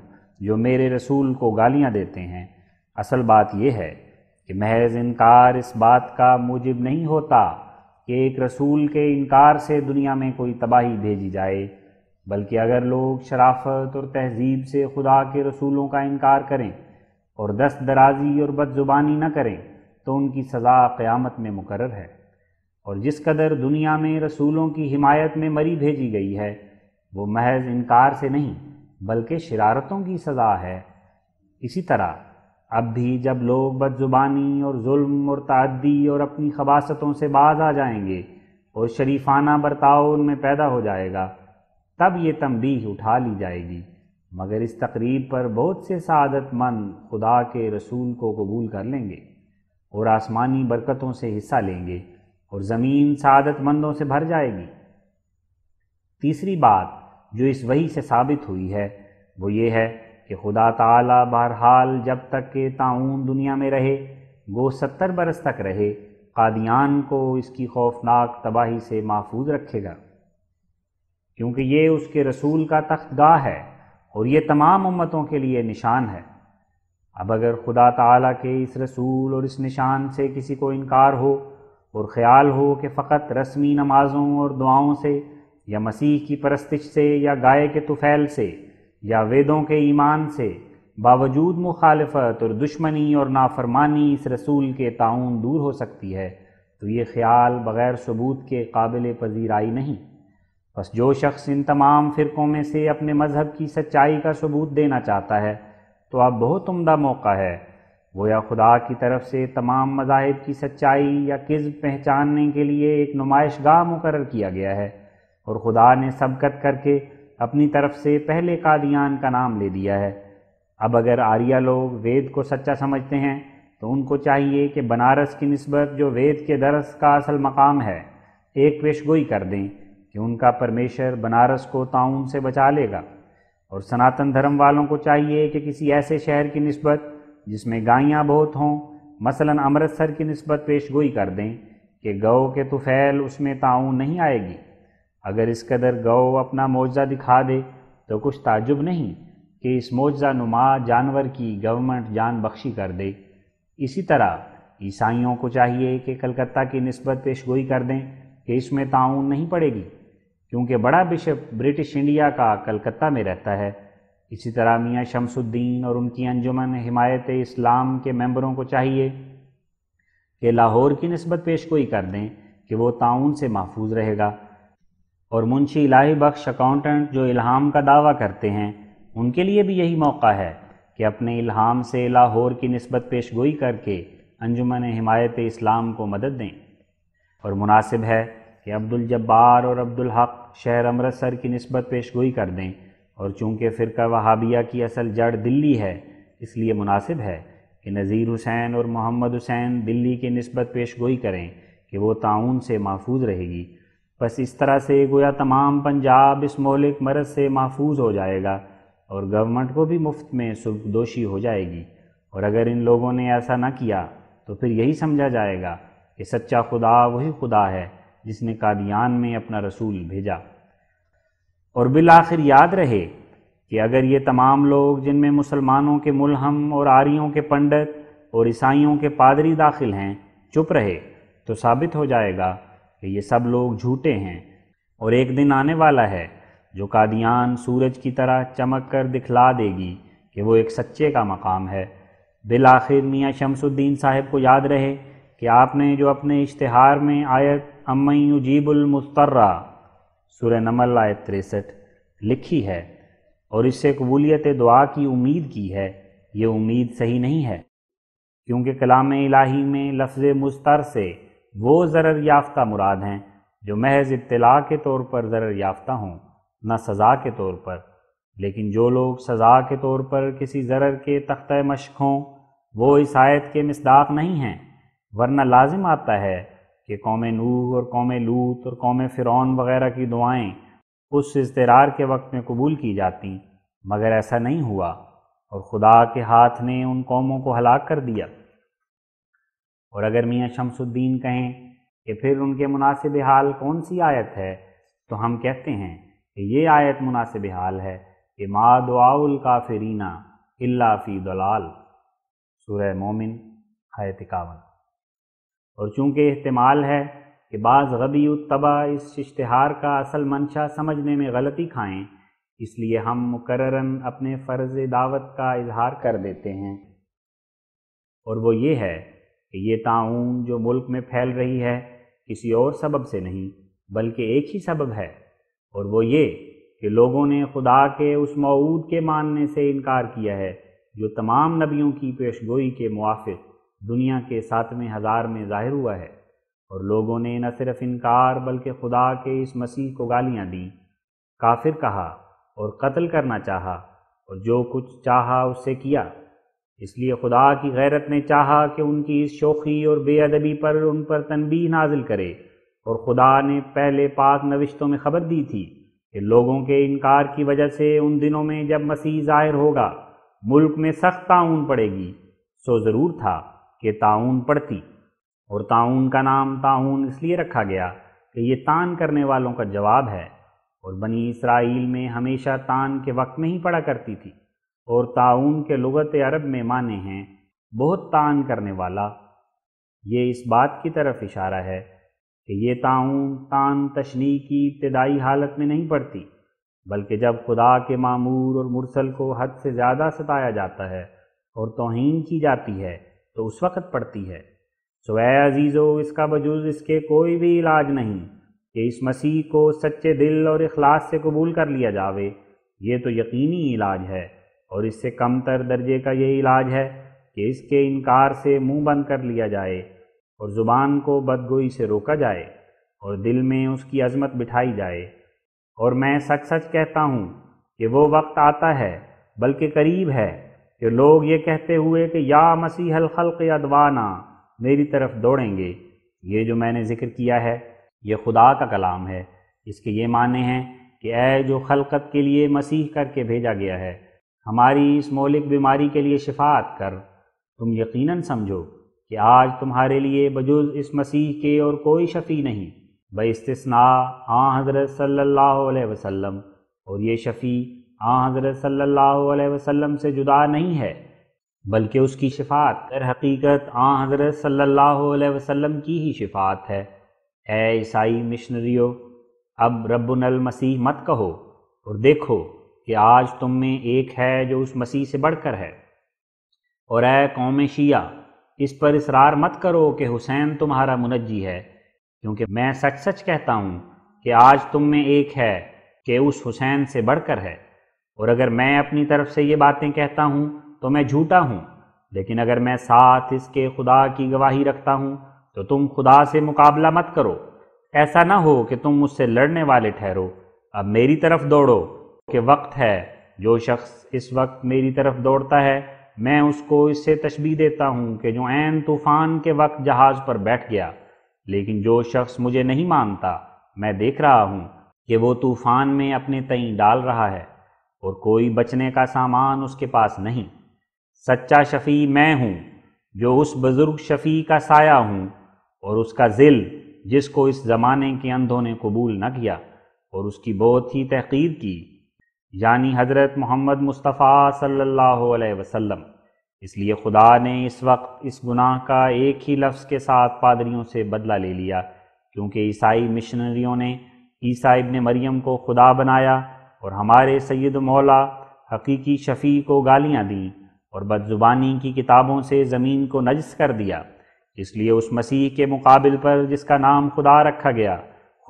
S1: جو میرے رسول کو گالیاں دیتے ہیں۔ اصل بات یہ ہے کہ محض انکار اس بات کا موجب نہیں ہوتا کہ ایک رسول کے انکار سے دنیا میں کوئی تباہی بھیجی جائے، بلکہ اگر لوگ شرافت اور تہذیب سے خدا کے رسولوں کا انکار کریں اور دست درازی اور بد زبانی نہ کریں تو ان کی سزا قیامت میں مقرر ہے۔ اور جس قدر دنیا میں رسولوں کی حمایت میں مری بھیجی گئی ہے وہ محض انکار سے نہیں بلکہ شرارتوں کی سزا ہے۔ اسی طرح اب بھی جب لوگ بد زبانی اور ظلم اور تعدی اور اپنی خباثتوں سے باز آ جائیں گے اور شریفانہ برتاؤ ان میں پیدا ہو جائے گا، تب یہ تنبیہ اٹھا لی جائے گی، مگر اس تقریب پر بہت سے سعادت مند خدا کے رسول کو قبول کر لیں گے اور آسمانی برکتوں سے حصہ لیں گے اور زمین سعادت مندوں سے بھر جائے گی۔ تیسری بات جو اس وحی سے ثابت ہوئی ہے وہ یہ ہے کہ خدا تعالیٰ بہرحال جب تک کہ طاعون دنیا میں رہے، گو 70 برس تک رہے، قادیان کو اس کی خوفناک تباہی سے محفوظ رکھے گا، کیونکہ یہ اس کے رسول کا تخت گاہ ہے اور یہ تمام امتوں کے لیے نشان ہے۔ اب اگر خدا تعالیٰ کے اس رسول اور اس نشان سے کسی کو انکار ہو اور خیال ہو کہ فقط رسمی نمازوں اور دعاؤں سے یا مسیح کی پرستش سے یا گائے کے طفیل سے یا ویدوں کے ایمان سے باوجود مخالفت اور دشمنی اور نافرمانی اس رسول کے طاعون دور ہو سکتی ہے، تو یہ خیال بغیر ثبوت کے قابل پذیرائی نہیں۔ بس جو شخص ان تمام فرقوں میں سے اپنے مذہب کی سچائی کا ثبوت دینا چاہتا ہے تو اب بہت عمدہ موقع ہے، گویا خدا کی طرف سے تمام مذاہب کی سچائی یا کذب پہچاننے کے لیے ایک نمائش گاہ مقرر کیا گیا ہے، اور خدا نے سبقت کر کے اپنی طرف سے پہلے قادیان کا نام لے دیا ہے۔ اب اگر آریہ لوگ وید کو سچا سمجھتے ہیں تو ان کو چاہیے کہ بنارس کی نسبت جو وید کے درس کا اصل مقام ہے ایک پیشگوئی کر دیں کہ ان کا پرمیشر بنارس کو طاعون سے بچا لے گا، اور سناتن دھرم والوں کو چاہیے کہ کسی ایسے شہر کی نسبت جس میں گائیاں بہت ہوں، مثلاً امرتسر کی نسبت پیشگوئی کر دیں کہ گو کے طفیل اس میں طاعون نہیں آئے گی۔ اگر اس قدر گو اپنا معجزہ دکھا دے تو کچھ تعجب نہیں کہ اس معجزہ نما جانور کی گورنمنٹ جان بخشی کر دے۔ اسی طرح عیسائیوں کو چاہیے کہ کلکتہ کی نسبت پیشگوئی کر دیں کہ اس میں طاعون نہیں پڑے گی، کیونکہ بڑا بشپ برٹش انڈیا کا کلکتہ میں رہتا ہے۔ اسی طرح میاں شمس الدین اور ان کی انجمن حمایت اسلام کے ممبروں کو چاہیے کہ لاہور کی نسبت پیشگوئی کر دیں کہ وہ طاعون سے محفوظ رہے گا، اور منشی الہی بخش اکاؤنٹنٹ جو الہام کا دعویٰ کرتے ہیں ان کے لیے بھی یہی موقع ہے کہ اپنے الہام سے لاہور کی نسبت پیشگوئی کر کے انجمن حمایت اسلام کو مدد دیں، اور مناسب ہے کہ عبد الجبار اور عبد الحق شہر امرتسر کی نسبت پیشگوئی کر دیں، اور چونکہ فرقہ وہابیہ کی اصل جڑ دلی ہے اس لیے مناسب ہے کہ نذیر حسین اور محمد حسین دلی کی نسبت پیشگوئی کریں کہ وہ طاعون سے محفوظ رہے گی۔ بس اس طرح سے گویا تمام پنجاب اس مہلک مرض سے محفوظ ہو جائے گا اور گورنمنٹ کو بھی مفت میں سبکدوشی ہو جائے گی، اور اگر ان لوگوں نے ایسا نہ کیا تو پھر یہی سمجھا جائے گا کہ سچا خدا وہی خدا ہے جس نے قادیان میں اپنا رسول بھیجا۔ اور بالآخر یاد رہے کہ اگر یہ تمام لوگ جن میں مسلمانوں کے ملہم اور آریوں کے پنڈت اور عیسائیوں کے پادری داخل ہیں چپ رہے تو ثابت ہو جائے گا کہ یہ سب لوگ جھوٹے ہیں، اور ایک دن آنے والا ہے جو قادیان سورج کی طرح چمک کر دکھلا دے گی کہ وہ ایک سچے کا مقام ہے۔ بالآخر میاں شمس الدین صاحب کو یاد رہے کہ آپ نے جو اپنے اشتہار میں آیت امن یجیب المضطر سورہ نمل آیت 63 لکھی ہے اور اس سے قبولیت دعا کی امید کی ہے، یہ امید صحیح نہیں ہے، کیونکہ کلام الہی میں لفظ مضطر سے وہ ضرر یافتہ مراد ہیں جو محض اطلاع کے طور پر ضرر یافتہ ہوں، نہ سزا کے طور پر۔ لیکن جو لوگ سزا کے طور پر کسی ضرر کے تختہ مشق ہوں، وہ اس آیت کے مصداق نہیں ہیں، ورنہ لازم آتا ہے کہ قوم نوح اور قوم لوط اور قوم فرعون وغیرہ کی دعائیں اس اضطرار کے وقت میں قبول کی جاتیں، مگر ایسا نہیں ہوا، اور خدا کے ہاتھ نے ان قوموں کو ہلاک کر دیا۔ اور اگر میاں شمس الدین کہیں کہ پھر ان کے مناسب حال کون سی آیت ہے، تو ہم کہتے ہیں کہ یہ آیت مناسب حال ہے کہ ما دعاء الکافرین الا فی ضلال، سورہ مومن آیت 51۔ اور چونکہ احتمال ہے کہ بعض غبی الطبع اس اشتہار کا اصل منشا سمجھنے میں غلطی کھائیں، اس لیے ہم مکرراً اپنے فرض دعوت کا اظہار کر دیتے ہیں، اور وہ یہ ہے کہ یہ طاعون جو ملک میں پھیل رہی ہے کسی اور سبب سے نہیں بلکہ ایک ہی سبب ہے، اور وہ یہ کہ لوگوں نے خدا کے اس موعود کے ماننے سے انکار کیا ہے جو تمام نبیوں کی پیشگوئی کے موافق دنیا کے 7ویں ہزار میں ظاہر ہوا ہے۔ اور لوگوں نے نہ صرف انکار بلکہ خدا کے اس مسیح کو گالیاں دیں، کافر کہا اور قتل کرنا چاہا، اور جو کچھ چاہا اس سے کیا۔ اس لیے خدا کی غیرت نے چاہا کہ ان کی اس شوخی اور بے ادبی پر ان پر تنبیہ نازل کرے، اور خدا نے پہلے پاک نوشتوں میں خبر دی تھی کہ لوگوں کے انکار کی وجہ سے ان دنوں میں جب مسیح ظاہر ہوگا ملک میں سخت طاعون پڑے گی۔ سو ضرور تھا کہ طاعون پڑتی، اور طاعون کا نام طاعون اس لیے رکھا گیا کہ یہ تان کرنے والوں کا جواب ہے، اور بنی اسرائیل میں ہمیشہ تان کے وقت میں ہی پڑا کرتی تھی، اور طاعون کے لغت عرب میں معنی ہیں بہت تان کرنے والا۔ یہ اس بات کی طرف اشارہ ہے کہ یہ طاعون تان تشنیع کی ابتدائی حالت میں نہیں پڑتی، بلکہ جب خدا کے مامور اور مرسل کو حد سے زیادہ ستایا جاتا ہے اور توہین کی جاتی ہے تو اس وقت پڑتی ہے۔ سو اے عزیزو، اس کا بجز اس کے کوئی بھی علاج نہیں کہ اس مسیح کو سچے دل اور اخلاص سے قبول کر لیا جاوے، یہ تو یقینی علاج ہے، اور اس سے کم تر درجے کا یہ علاج ہے کہ اس کے انکار سے منہ بند کر لیا جائے، اور زبان کو بدگوئی سے روکا جائے، اور دل میں اس کی عظمت بٹھائی جائے۔ اور میں سچ سچ کہتا ہوں کہ وہ وقت آتا ہے، بلکہ قریب ہے، کہ لوگ یہ کہتے ہوئے کہ یا مسیح الخلق ادوانا، میری طرف دوڑیں گے۔ یہ جو میں نے ذکر کیا ہے یہ خدا کا کلام ہے، اس کے یہ معنی ہیں کہ اے جو خلقت کے لیے مسیح کر کے بھیجا گیا ہے، ہماری اس مہلک بیماری کے لیے شفاعت کر۔ تم یقیناً سمجھو کہ آج تمہارے لیے بجز اس مسیح کے اور کوئی شفیع نہیں، باستثناء حضرت صلی اللہ علیہ وسلم، اور یہ شفیع حضرت صلی اللہ علیہ وسلم سے جدا نہیں ہے، بلکہ اس کی شفاعت در حقیقت حضرت صلی اللہ علیہ وسلم کی ہی شفاعت ہے۔ اے عیسائی مشنریو، اب ربنا المسیح مت کہو، اور دیکھو کہ آج تم میں ایک ہے جو اس مسیح سے بڑھ کر ہے۔ اور اے قوم شیعہ، اس پر اصرار مت کرو کہ حسین تمہارا منجی ہے، کیونکہ میں سچ سچ کہتا ہوں کہ آج تم میں ایک ہے کہ اس حسین سے بڑھ کر ہے۔ اور اگر میں اپنی طرف سے یہ باتیں کہتا ہوں تو میں جھوٹا ہوں، لیکن اگر میں ساتھ اس کے خدا کی گواہی رکھتا ہوں تو تم خدا سے مقابلہ مت کرو، ایسا نہ ہو کہ تم مجھ سے لڑنے والے ٹھہرو۔ اب میری طرف دوڑو کہ وقت ہے، جو شخص اس وقت میری طرف دوڑتا ہے میں اس کو اس سے تشبیہ دیتا ہوں کہ جو عین طوفان کے وقت جہاز پر بیٹھ گیا، لیکن جو شخص مجھے نہیں مانتا میں دیکھ رہا ہوں کہ وہ طوفان میں اپنے تئیں ڈال رہا ہے، اور کوئی بچنے کا سامان اس کے پاس نہیں۔ سچا شفیع میں ہوں جو اس بزرگ شفیع کا سایہ ہوں، اور اس کا ذل جس کو اس زمانے کے اندھوں نے قبول نہ کیا اور اس کی بہت ہی تحقیر کی، یعنی حضرت محمد مصطفیٰ صلی اللہ علیہ وسلم۔ اس لیے خدا نے اس وقت اس گناہ کا ایک ہی لفظ کے ساتھ پادریوں سے بدلہ لے لیا، کیونکہ عیسائی مشنریوں نے عیسیٰ ابن مریم کو خدا بنایا اور ہمارے سید مولا حقیقی شفیع کو گالیاں دیں، اور بدزبانی کی کتابوں سے زمین کو نجس کر دیا۔ اس لیے اس مسیح کے مقابل پر جس کا نام خدا رکھا گیا،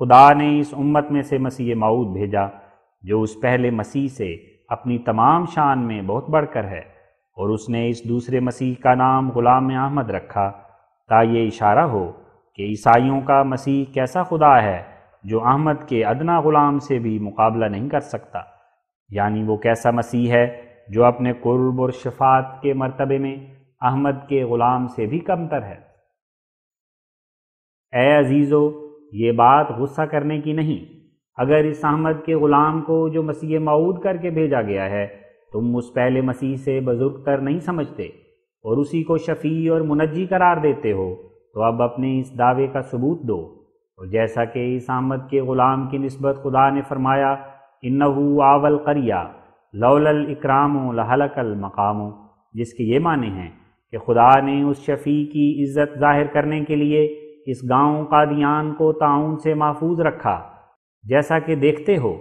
S1: خدا نے اس امت میں سے مسیح موعود بھیجا، جو اس پہلے مسیح سے اپنی تمام شان میں بہت بڑھ کر ہے، اور اس نے اس دوسرے مسیح کا نام غلام احمد رکھا، تا یہ اشارہ ہو کہ عیسائیوں کا مسیح کیسا خدا ہے جو احمد کے ادنا غلام سے بھی مقابلہ نہیں کر سکتا، یعنی وہ کیسا مسیح ہے جو اپنے قرب اور شفاعت کے مرتبے میں احمد کے غلام سے بھی کمتر ہے۔ اے عزیزو، یہ بات غصہ کرنے کی نہیں۔ اگر اس احمد کے غلام کو جو مسیح موعود کر کے بھیجا گیا ہے تم اس پہلے مسیح سے بزرگ تر نہیں سمجھتے اور اسی کو شفیع اور منجی قرار دیتے ہو، تو اب اپنے اس دعوے کا ثبوت دو۔ اور جیسا کہ اس احمد کے غلام کی نسبت خدا نے فرمایا انہو آول قریہ لولا الاکرام لہلک المقام، جس کے یہ معنی ہیں کہ خدا نے اس شفیع کی عزت ظاہر کرنے کے لیے اس گاؤں قادیان کو طاعون سے محفوظ رکھا، جیسا کہ دیکھتے ہو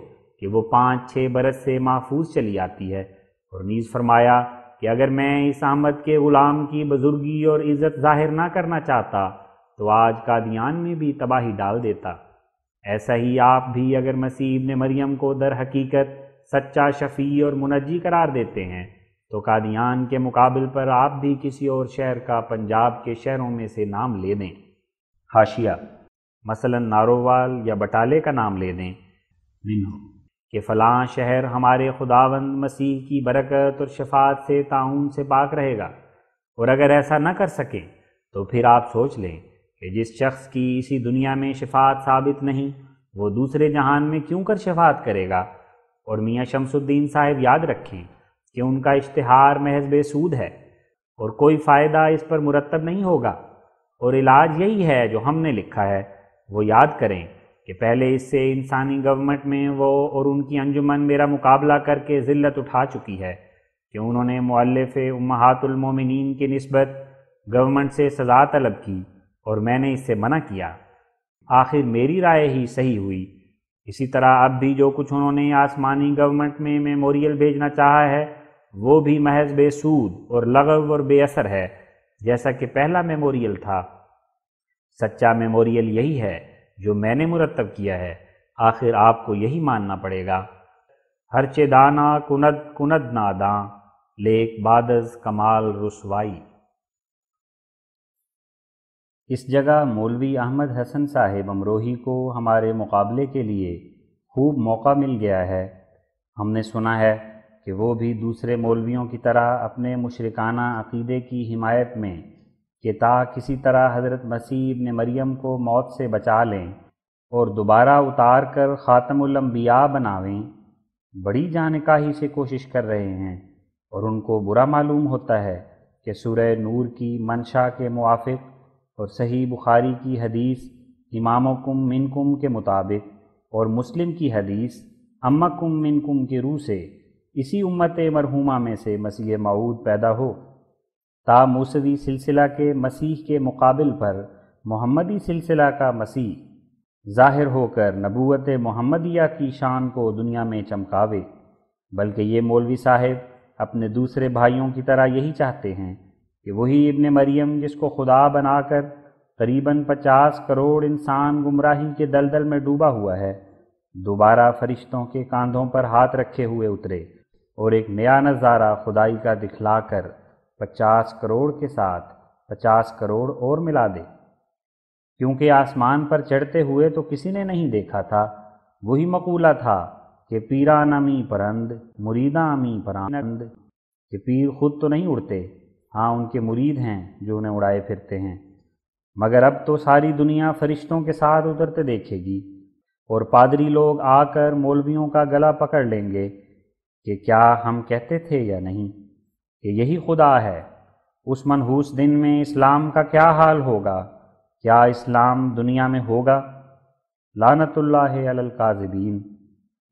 S1: کہ وہ 5-6 برس سے محفوظ چلی آتی ہے۔ اور نیز فرمایا کہ اگر میں اس احمد کے غلام کی بزرگی اور عزت ظاہر نہ کرنا چاہتا تو آج قادیان میں بھی تباہی ڈال دیتا۔ ایسا ہی آپ بھی اگر مسیح ابن مریم کو در حقیقت سچا شفیع اور منجی قرار دیتے ہیں تو قادیان کے مقابل پر آپ بھی کسی اور شہر کا پنجاب کے شہروں میں سے نام لے دیں۔ حاشیہ: مثلا نارووال یا بٹالے کا نام لے دیں منہ کہ فلاں شہر ہمارے خداوند مسیح کی برکت اور شفاعت سے طاعون سے پاک رہے گا۔ اور اگر ایسا نہ کر سکیں تو پھر آپ سوچ لیں کہ جس شخص کی اسی دنیا میں شفاعت ثابت نہیں وہ دوسرے جہان میں کیوں کر شفاعت کرے گا۔ اور میاں شمس الدین صاحب یاد رکھیں کہ ان کا اشتہار محض بے سود ہے اور کوئی فائدہ اس پر مرتب نہیں ہوگا، اور علاج یہی ہے جو ہم نے لکھا ہے۔ وہ یاد کریں کہ پہلے اس سے انسانی گورنمنٹ میں وہ اور ان کی انجمن میرا مقابلہ کر کے ذلت اٹھا چکی ہے کہ انہوں نے مؤلف امہات المومنین کی نسبت گورنمنٹ سے سزا طلب کی اور میں نے اس سے منع کیا۔ آخر میری رائے ہی صحیح ہوئی۔ اسی طرح اب بھی جو کچھ انہوں نے آسمانی گورنمنٹ میں میموریل بھیجنا چاہا ہے وہ بھی محض بے سود اور لغو اور بے اثر ہے، جیسا کہ پہلا میموریل تھا۔ سچا میموریل یہی ہے جو میں نے مرتب کیا ہے۔ آخر آپ کو یہی ماننا پڑے گا۔ ہرچہ دانا کند ناداں لیک بادز کمال رسوائی۔ اس جگہ مولوی احمد حسن صاحب امروہی کو ہمارے مقابلے کے لیے خوب موقع مل گیا ہے۔ ہم نے سنا ہے کہ وہ بھی دوسرے مولویوں کی طرح اپنے مشرکانہ عقیدے کی حمایت میں کہ تا کسی طرح حضرت مسیح ابن مریم کو موت سے بچا لیں اور دوبارہ اتار کر خاتم الانبیاء بناویں، بڑی جانکاہی سے کوشش کر رہے ہیں، اور ان کو برا معلوم ہوتا ہے کہ سورہ نور کی منشا کے موافق اور صحیح بخاری کی حدیث امامکم منکم کے مطابق اور مسلم کی حدیث امکم منکم کے روح سے اسی امت مرحومہ میں سے مسیح موعود پیدا ہو، تا موسوی سلسلہ کے مسیح کے مقابل پر محمدی سلسلہ کا مسیح ظاہر ہو کر نبوت محمدیہ کی شان کو دنیا میں چمکاوے۔ بلکہ یہ مولوی صاحب اپنے دوسرے بھائیوں کی طرح یہی چاہتے ہیں کہ وہی ابن مریم جس کو خدا بنا کر قریباً 50 کروڑ انسان گمراہی کے دلدل میں ڈوبا ہوا ہے، دوبارہ فرشتوں کے کاندھوں پر ہاتھ رکھے ہوئے اترے اور ایک نیا نظارہ خدائی کا دکھلا کر 50 کروڑ کے ساتھ 50 کروڑ اور ملا دے۔ کیونکہ آسمان پر چڑھتے ہوئے تو کسی نے نہیں دیکھا تھا، وہی مقولہ تھا کہ پیران امی پرند مریداں امی پرند، کہ پیر خود تو نہیں اڑتے، ہاں ان کے مرید ہیں جو انہیں اڑائے پھرتے ہیں۔ مگر اب تو ساری دنیا فرشتوں کے ساتھ اترتے دیکھے گی، اور پادری لوگ آ کر مولویوں کا گلا پکڑ لیں گے کہ کیا ہم کہتے تھے یا نہیں کہ یہی خدا ہے۔ اس منحوس دن میں اسلام کا کیا حال ہوگا؟ کیا اسلام دنیا میں ہوگا؟ لعنت اللہ علی الکاذبین۔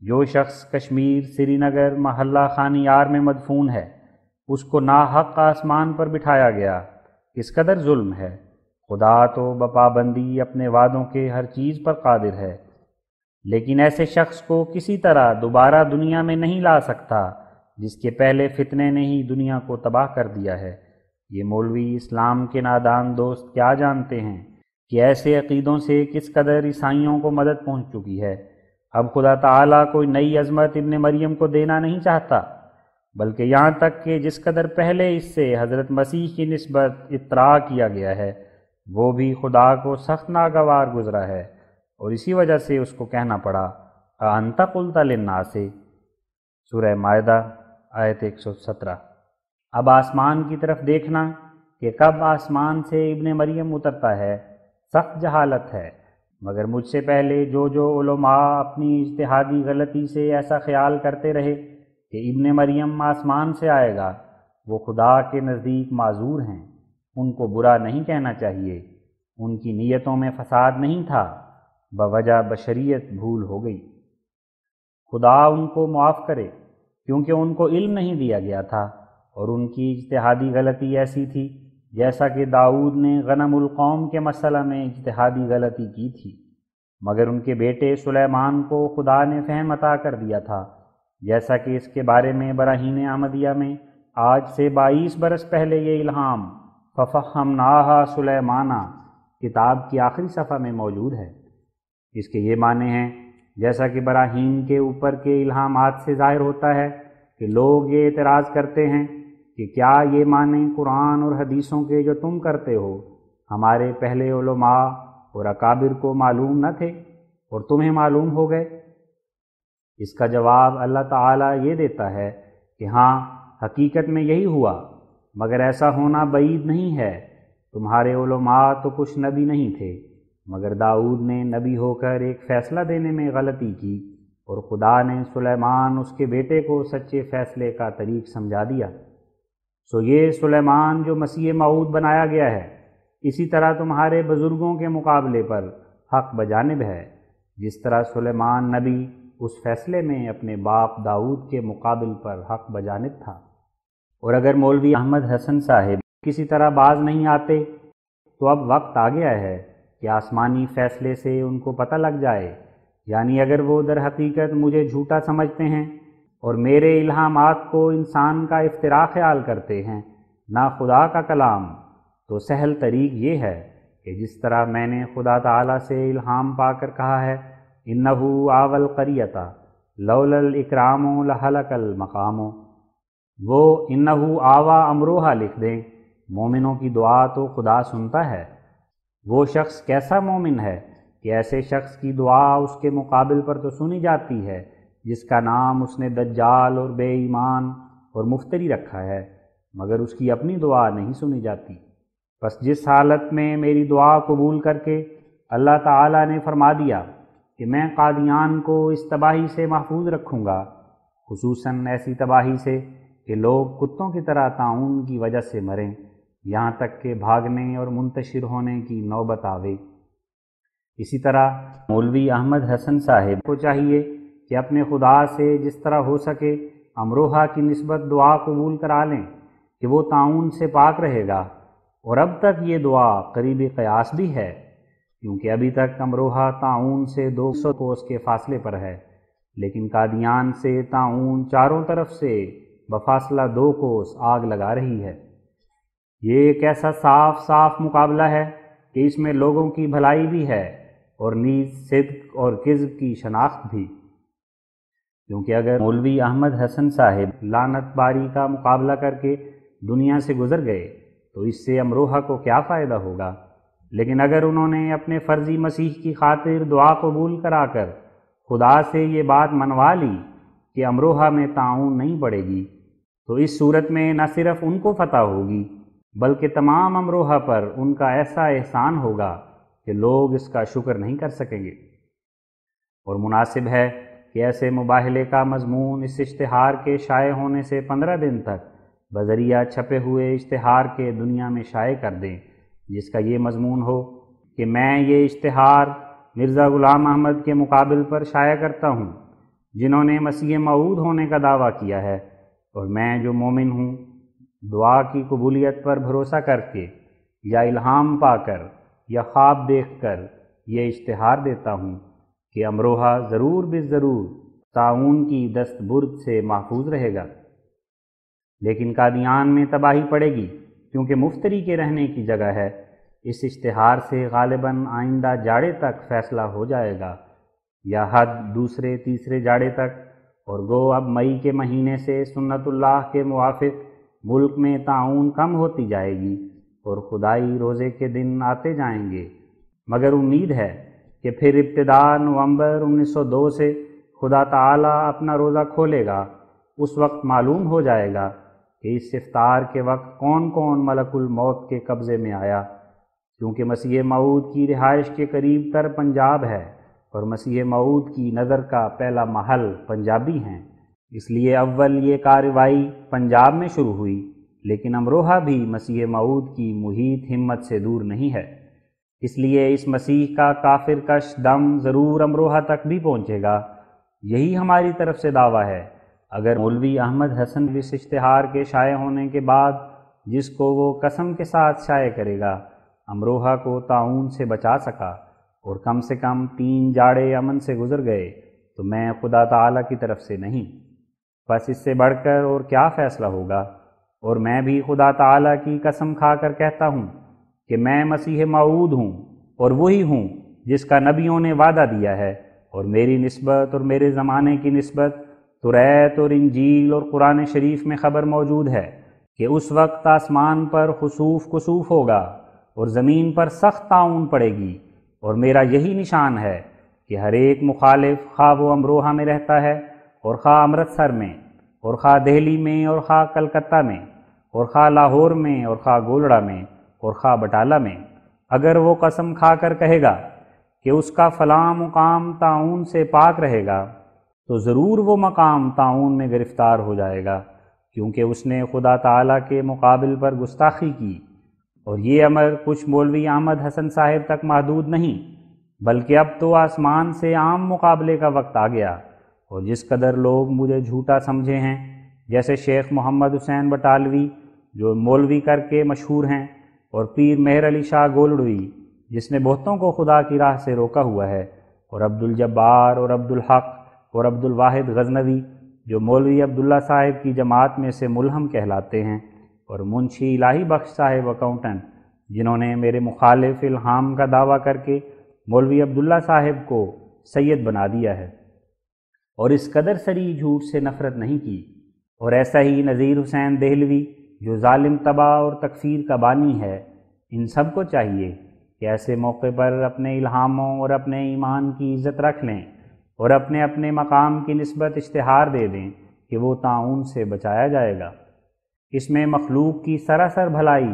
S1: جو شخص کشمیر، سری نگر، محلہ خانیار میں مدفون ہے، اس کو ناحق آسمان پر بٹھایا گیا، کس قدر ظلم ہے۔ خدا تو بپابندی اپنے وعدوں کے ہر چیز پر قادر ہے، لیکن ایسے شخص کو کسی طرح دوبارہ دنیا میں نہیں لا سکتا جس کے پہلے فتنے نے ہی دنیا کو تباہ کر دیا ہے۔ یہ مولوی اسلام کے نادان دوست کیا جانتے ہیں کہ ایسے عقیدوں سے کس قدر عیسائیوں کو مدد پہنچ چکی ہے۔ اب خدا تعالیٰ کوئی نئی عظمت ابن مریم کو دینا نہیں چاہتا، بلکہ یہاں تک کہ جس قدر پہلے اس سے حضرت مسیح کی نسبت اطراء کیا گیا ہے وہ بھی خدا کو سخت ناگوار گزرا ہے، اور اسی وجہ سے اس کو کہنا پڑا اَأَنْتَ قُلْتَ لِلنَّاسِ، سورہ مائدہ آیت 117۔ اب آسمان کی طرف دیکھنا کہ کب آسمان سے ابن مریم اترتا ہے سخت جہالت ہے، مگر مجھ سے پہلے جو علماء اپنی اجتہادی غلطی سے ایسا خیال کرتے رہے کہ ابن مریم آسمان سے آئے گا، وہ خدا کے نزدیک معذور ہیں، ان کو برا نہیں کہنا چاہیے، ان کی نیتوں میں فساد نہیں تھا، بوجہ بشریت بھول ہو گئی۔ خدا ان کو معاف کرے، کیونکہ ان کو علم نہیں دیا گیا تھا، اور ان کی اجتہادی غلطی ایسی تھی جیسا کہ داؤد نے غنم القوم کے مسئلہ میں اجتہادی غلطی کی تھی، مگر ان کے بیٹے سلیمان کو خدا نے فہم عطا کر دیا تھا، جیسا کہ اس کے بارے میں براہین احمدیہ میں آج سے 22 برس پہلے یہ الہام فَفَهَّمْنَاهَا سُلَيْمَانَ کتاب کی آخری صفحہ میں موجود ہے۔ اس کے یہ معنی ہیں جیسا کہ براہین کے اوپر کے الہامات سے ظاہر ہوتا ہے کہ لوگ یہ اعتراض کرتے ہیں کہ کیا یہ معنی قرآن اور حدیثوں کے جو تم کرتے ہو ہمارے پہلے علماء اور اکابر کو معلوم نہ تھے اور تمہیں معلوم ہو گئے؟ اس کا جواب اللہ تعالیٰ یہ دیتا ہے کہ ہاں، حقیقت میں یہی ہوا، مگر ایسا ہونا بعید نہیں ہے۔ تمہارے علماء تو کچھ نبی نہیں تھے، مگر داؤد نے نبی ہو کر ایک فیصلہ دینے میں غلطی کی، اور خدا نے سلیمان اس کے بیٹے کو سچے فیصلے کا طریق سمجھا دیا۔ سو یہ سلیمان جو مسیح موعود بنایا گیا ہے، اسی طرح تمہارے بزرگوں کے مقابلے پر حق بجانب ہے، جس طرح سلیمان نبی اس فیصلے میں اپنے باپ داؤد کے مقابل پر حق بجانب تھا۔ اور اگر مولوی احمد حسن صاحب کسی طرح باز نہیں آتے تو اب وقت آ گیا ہے کہ آسمانی فیصلے سے ان کو پتہ لگ جائے، یعنی اگر وہ در حقیقت مجھے جھوٹا سمجھتے ہیں اور میرے الہامات کو انسان کا افتراء خیال کرتے ہیں نہ خدا کا کلام، تو سہل طریق یہ ہے کہ جس طرح میں نے خدا تعالیٰ سے الہام پا کر کہا ہے اِنَّهُ آوَى الْقَرْيَةَ لَوْلَا الْإِكْرَامُ لَهَلَكَ الْمَقَامُ، وہ اِنَّهُ آوَى امروہا لکھ دیں۔ مومنوں کی دعا تو خدا سنتا ہے۔ وہ شخص کیسا مومن ہے کہ ایسے شخص کی دعا اس کے مقابل پر تو سنی جاتی ہے جس کا نام اس نے دجال اور بے ایمان اور مفتری رکھا ہے، مگر اس کی اپنی دعا نہیں سنی جاتی۔ بس جس حالت میں میری دعا قبول کر کے اللہ تعالیٰ نے فرما دیا کہ میں قادیان کو اس تباہی سے محفوظ رکھوں گا، خصوصاً ایسی تباہی سے کہ لوگ کتوں کی طرح طاعون کی وجہ سے مریں، یہاں تک کہ بھاگنے اور منتشر ہونے کی نوبت آوے۔ اسی طرح مولوی احمد حسن صاحب کو چاہیے کہ اپنے خدا سے جس طرح ہو سکے امروہا کی نسبت دعا قبول کرا لیں کہ وہ طاعون سے پاک رہے گا، اور اب تک یہ دعا قریب قیاس بھی ہے، کیونکہ ابھی تک امروہا طاعون سے 200 کوس کے فاصلے پر ہے، لیکن قادیان سے طاعون چاروں طرف سے بفاصلہ 2 کوس آگ لگا رہی ہے۔ یہ ایک ایسا صاف مقابلہ ہے کہ اس میں لوگوں کی بھلائی بھی ہے اور نیز صدق اور کذب کی شناخت بھی، کیونکہ اگر مولوی احمد حسن صاحب لعنت باری کا مقابلہ کر کے دنیا سے گزر گئے تو اس سے امروہا کو کیا فائدہ ہوگا، لیکن اگر انہوں نے اپنے فرضی مسیح کی خاطر دعا قبول کرا کر خدا سے یہ بات منوا لی کہ امروہا میں طاعون نہیں پڑے گی، تو اس صورت میں نہ صرف ان کو فتح ہوگی بلکہ تمام امروہا پر ان کا ایسا احسان ہوگا کہ لوگ اس کا شکر نہیں کر سکیں گے۔ اور مناسب ہے کہ ایسے مباہلے کا مضمون اس اشتہار کے شائع ہونے سے 15 دن تک بذریعہ چھپے ہوئے اشتہار کے دنیا میں شائع کر دیں، جس کا یہ مضمون ہو کہ میں یہ اشتہار مرزا غلام احمد کے مقابل پر شائع کرتا ہوں جنہوں نے مسیح موعود ہونے کا دعویٰ کیا ہے، اور میں جو مومن ہوں دعا کی قبولیت پر بھروسہ کر کے یا الہام پا کر یا خواب دیکھ کر یہ اشتہار دیتا ہوں کہ امروہا ضرور بالضرور طاعون کی دست برد سے محفوظ رہے گا، لیکن قادیان میں تباہی پڑے گی کیونکہ مفتری کے رہنے کی جگہ ہے۔ اس اشتہار سے غالباً آئندہ جاڑے تک فیصلہ ہو جائے گا، یا حد دوسرے تیسرے جاڑے تک، اور گو اب مئی کے مہینے سے سنت اللہ کے موافق ملک میں طاعون کم ہوتی جائے گی اور خدائی روزے کے دن آتے جائیں گے، مگر امید ہے کہ کہ پھر ابتدا نومبر 1902 سے خدا تعالیٰ اپنا روزہ کھولے گا، اس وقت معلوم ہو جائے گا کہ اس افطار کے وقت کون کون ملک الموت کے قبضے میں آیا، کیونکہ مسیح موعود کی رہائش کے قریب تر پنجاب ہے اور مسیح موعود کی نظر کا پہلا محل پنجابی ہیں، اس لیے اول یہ کارروائی پنجاب میں شروع ہوئی، لیکن امروہہ بھی مسیح موعود کی محیط ہمت سے دور نہیں ہے، اس لیے اس مسیح کا کافر کش دم ضرور امروہہ تک بھی پہنچے گا۔ یہی ہماری طرف سے دعویٰ ہے۔ اگر مولوی احمد حسن اس اشتہار کے شائع ہونے کے بعد، جس کو وہ قسم کے ساتھ شائع کرے گا، امروہہ کو طاعون سے بچا سکا اور کم سے کم 3 جاڑے امن سے گزر گئے، تو میں خدا تعالیٰ کی طرف سے نہیں، بس اس سے بڑھ کر اور کیا فیصلہ ہوگا۔ اور میں بھی خدا تعالیٰ کی قسم کھا کر کہتا ہوں کہ میں مسیح موعود ہوں اور وہی ہوں جس کا نبیوں نے وعدہ دیا ہے، اور میری نسبت اور میرے زمانے کی نسبت توریت اور انجیل اور قرآن شریف میں خبر موجود ہے کہ اس وقت آسمان پر خسوف کسوف ہوگا اور زمین پر سخت طاعون پڑے گی، اور میرا یہی نشان ہے کہ ہر ایک مخالف، خواہ وہ امروہہ میں رہتا ہے اور خواہ امرتسر میں اور خواہ دہلی میں اور خواہ کلکتہ میں اور خواہ لاہور میں اور خواہ گولڑا میں اور خواہ بٹالہ میں، اگر وہ قسم کھا کر کہے گا کہ اس کا فلاں مقام طاعون سے پاک رہے گا، تو ضرور وہ مقام طاعون میں گرفتار ہو جائے گا، کیونکہ اس نے خدا تعالیٰ کے مقابل پر گستاخی کی۔ اور یہ امر کچھ مولوی احمد حسن صاحب تک محدود نہیں، بلکہ اب تو آسمان سے عام مقابلے کا وقت آ گیا، اور جس قدر لوگ مجھے جھوٹا سمجھے ہیں، جیسے شیخ محمد حسین بٹالوی جو مولوی کر کے مشہور ہیں، اور پیر مہر علی شاہ گولڑوی جس نے بہتوں کو خدا کی راہ سے روکا ہوا ہے، اور عبد الجبار اور عبد الحق اور عبد الواحد غزنوی جو مولوی عبداللہ صاحب کی جماعت میں سے ملہم کہلاتے ہیں، اور منشی الہی بخش صاحب اکاؤنٹنٹ جنہوں نے میرے مخالف الہام کا دعویٰ کر کے مولوی عبداللہ صاحب کو سید بنا دیا ہے، اور اس قدر سری جھوٹ سے نفرت نہیں کی۔ اور ایسا ہی نذیر حسین دہلوی جو ظالم تباہ اور تکفیر کا بانی ہے، ان سب کو چاہیے کہ ایسے موقع پر اپنے الہاموں اور اپنے ایمان کی عزت رکھ لیں اور اپنے اپنے مقام کی نسبت اشتہار دے دیں کہ وہ طاعون سے بچایا جائے گا۔ اس میں مخلوق کی سراسر بھلائی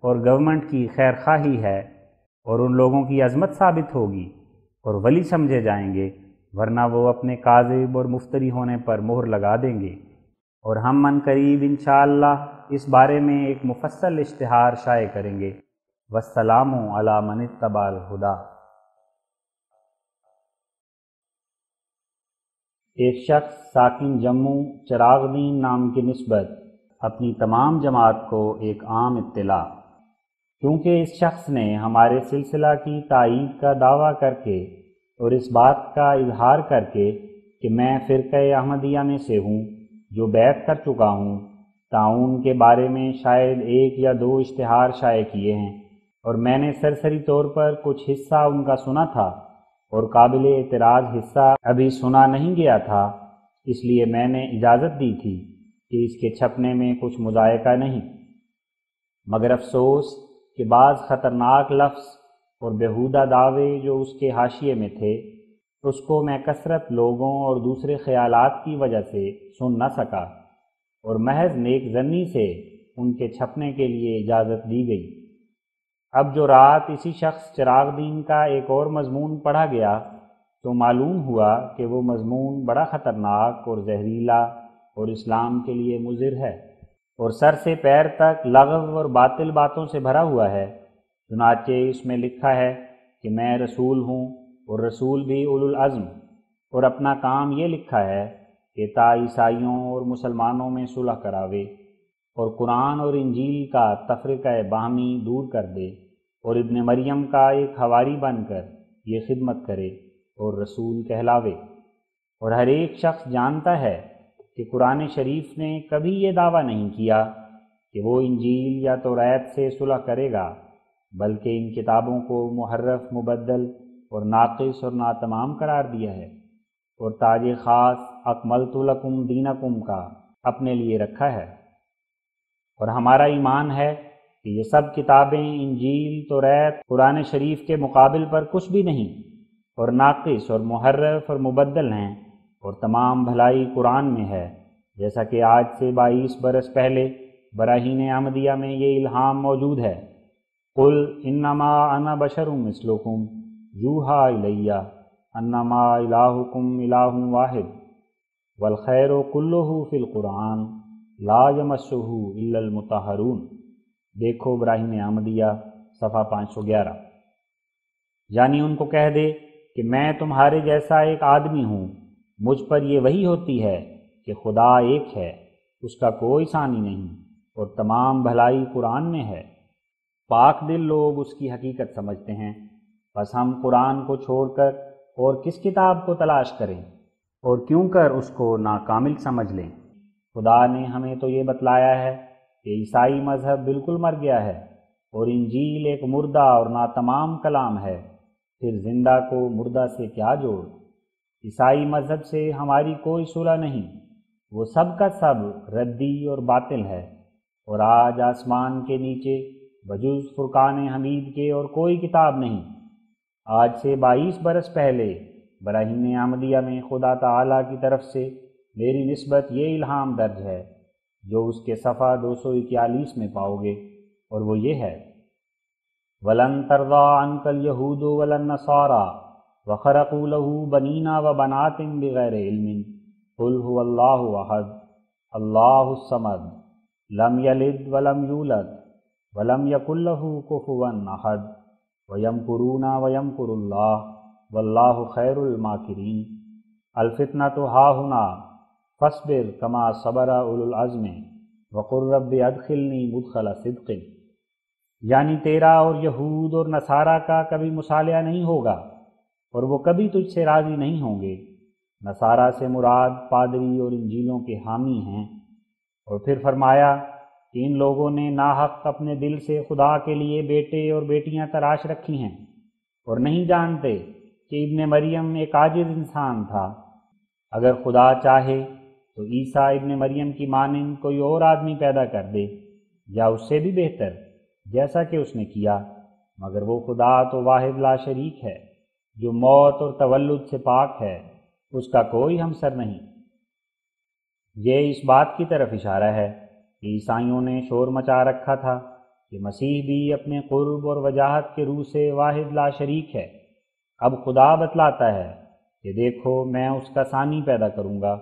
S1: اور گورنمنٹ کی خیر خواہی ہے، اور ان لوگوں کی عظمت ثابت ہوگی اور ولی سمجھے جائیں گے، ورنہ وہ اپنے کاذب اور مفتری ہونے پر مہر لگا دیں گے۔ اور ہم عنقریب انشاءاللہ اس بارے میں ایک مفصل اشتہار شائع کریں گے۔ والسلام علی من اتبع الہدی۔ ایک شخص ساکن جموں چراغ دین نام کی نسبت اپنی تمام جماعت کو ایک عام اطلاع، کیونکہ اس شخص نے ہمارے سلسلہ کی تائید کا دعویٰ کر کے اور اس بات کا اظہار کر کے کہ میں فرقہ احمدیہ میں سے ہوں جو بیعت کر چکا ہوں، طاعون کے بارے میں شاید 1 یا 2 اشتہار شائع کیے ہیں، اور میں نے سرسری طور پر کچھ حصہ ان کا سنا تھا اور قابل اعتراض حصہ ابھی سنا نہیں گیا تھا، اس لیے میں نے اجازت دی تھی کہ اس کے چھپنے میں کچھ مضائقہ نہیں، مگر افسوس کہ بعض خطرناک لفظ اور بیہودہ دعوے جو اس کے حاشیے میں تھے، اس کو میں کثرت لوگوں اور دوسرے خیالات کی وجہ سے سن نہ سکا، اور محض نیک ظنی سے ان کے چھپنے کے لیے اجازت دی گئی۔ اب جو رات اسی شخص چراغ دین کا ایک اور مضمون پڑھا گیا، تو معلوم ہوا کہ وہ مضمون بڑا خطرناک اور زہریلا اور اسلام کے لیے مضر ہے، اور سر سے پیر تک لغو اور باطل باتوں سے بھرا ہوا ہے۔ چنانچہ اس میں لکھا ہے کہ میں رسول ہوں، اور رسول بھی اولو العزم، اور اپنا کام یہ لکھا ہے کہ تا عیسائیوں اور مسلمانوں میں صلح کراوے، اور قرآن اور انجیل کا تفرقہ باہمی دور کر دے، اور ابن مریم کا ایک حواری بن کر یہ خدمت کرے اور رسول کہلاوے۔ اور ہر ایک شخص جانتا ہے کہ قرآن شریف نے کبھی یہ دعویٰ نہیں کیا کہ وہ انجیل یا توریت سے صلح کرے گا، بلکہ ان کتابوں کو محرف، مبدل اور ناقص اور ناتمام قرار دیا ہے، اور تاج خاص اکملت لکم دینکم کا اپنے لیے رکھا ہے۔ اور ہمارا ایمان ہے کہ یہ سب کتابیں انجیل، توریت، قرآن شریف کے مقابل پر کچھ بھی نہیں، اور ناقص اور محرف اور مبدل ہیں، اور تمام بھلائی قرآن میں ہے، جیسا کہ آج سے 22 برس پہلے براہین احمدیہ میں یہ الہام موجود ہے۔ قل انما انا بشر مثلکم یوحی الی انما الہکم الہ واحد والخیر کلہ فی القرآن لا یمسہ الا المطہرون۔ دیکھو براہین احمدیہ صفحہ 511۔ یعنی ان کو کہہ دے کہ میں تمہارے جیسا ایک آدمی ہوں، مجھ پر یہ وحی ہوتی ہے کہ خدا ایک ہے، اس کا کوئی ثانی نہیں، اور تمام بھلائی قرآن میں ہے۔ پاک دل لوگ اس کی حقیقت سمجھتے ہیں، بس ہم قرآن کو چھوڑ کر اور کس کتاب کو تلاش کریں اور کیوں کر اس کو ناکامل سمجھ لیں؟ خدا نے ہمیں تو یہ بتلایا ہے کہ عیسائی مذہب بالکل مر گیا ہے، اور انجیل ایک مردہ اور ناتمام کلام ہے، پھر زندہ کو مردہ سے کیا جوڑ؟ عیسائی مذہب سے ہماری کوئی صلح نہیں، وہ سب کا سب ردی اور باطل ہے، اور آج آسمان کے نیچے بجز فرقان حمید کے اور کوئی کتاب نہیں۔ آج سے 22 برس پہلے براہین احمدیہ میں خدا تعالیٰ کی طرف سے میری نسبت یہ الہام درج ہے، جو اس کے صفحہ 241 میں پاؤ گے، اور وہ یہ ہے: وَلَن تَرْضَىٰ عَنْكَ الْيَهُودُ وَلَا النَّصَارَىٰ وَخَرَقُوا لَهُ بَنِينَ وَبَنَاتٍ بِغَيْرِ عِلْمٍ قُلْ هُوَ اللَّهُ أَحَدٌ اللَّهُ الصَّمَدُ لَمْ يَلِدْ وَلَمْ يُولَدْ وَلَمْ يَكُن لَّهُ كُفُوًا أَحَدٌ وَيَمْكُرُونَ وَيَمْكُرُ اللَّهُ وَاللَّهُ خَيْرُ الْمَاكِرِينَ الْفِتْنَةُ هَاهُنَا فَاصْبِرْ كَمَا صَبَرَ أُولُو الْعَزْمِ وَقُل رَّبِّ أَدْخِلْنِي مُدْخَلَ صِدْقٍ۔ یعنی تیرا اور یہود اور نصارہ کا کبھی مصالحہ نہیں ہوگا، اور وہ کبھی تجھ سے راضی نہیں ہوں گے۔ نصارہ سے مراد پادری اور انجیلوں کے حامی ہیں۔ اور پھر فرمایا کہ ان لوگوں نے ناحق اپنے دل سے خدا کے لیے بیٹے اور بیٹیاں تراش رکھی ہیں، اور نہیں جانتے کہ ابن مریم ایک عاجز انسان تھا۔ اگر خدا چاہے تو عیسیٰ ابن مریم کی مانند کوئی اور آدمی پیدا کر دے، یا اس سے بھی بہتر، جیسا کہ اس نے کیا، مگر وہ خدا تو واحد لا شریک ہے، جو موت اور تولد سے پاک ہے، اس کا کوئی ہمسر نہیں۔ یہ اس بات کی طرف اشارہ ہے کہ عیسائیوں نے شور مچا رکھا تھا کہ مسیح بھی اپنے قرب اور وجاہت کے روح سے واحد لا شریک ہے۔ اب خدا بتلاتا ہے کہ دیکھو میں اس کا ثانی پیدا کروں گا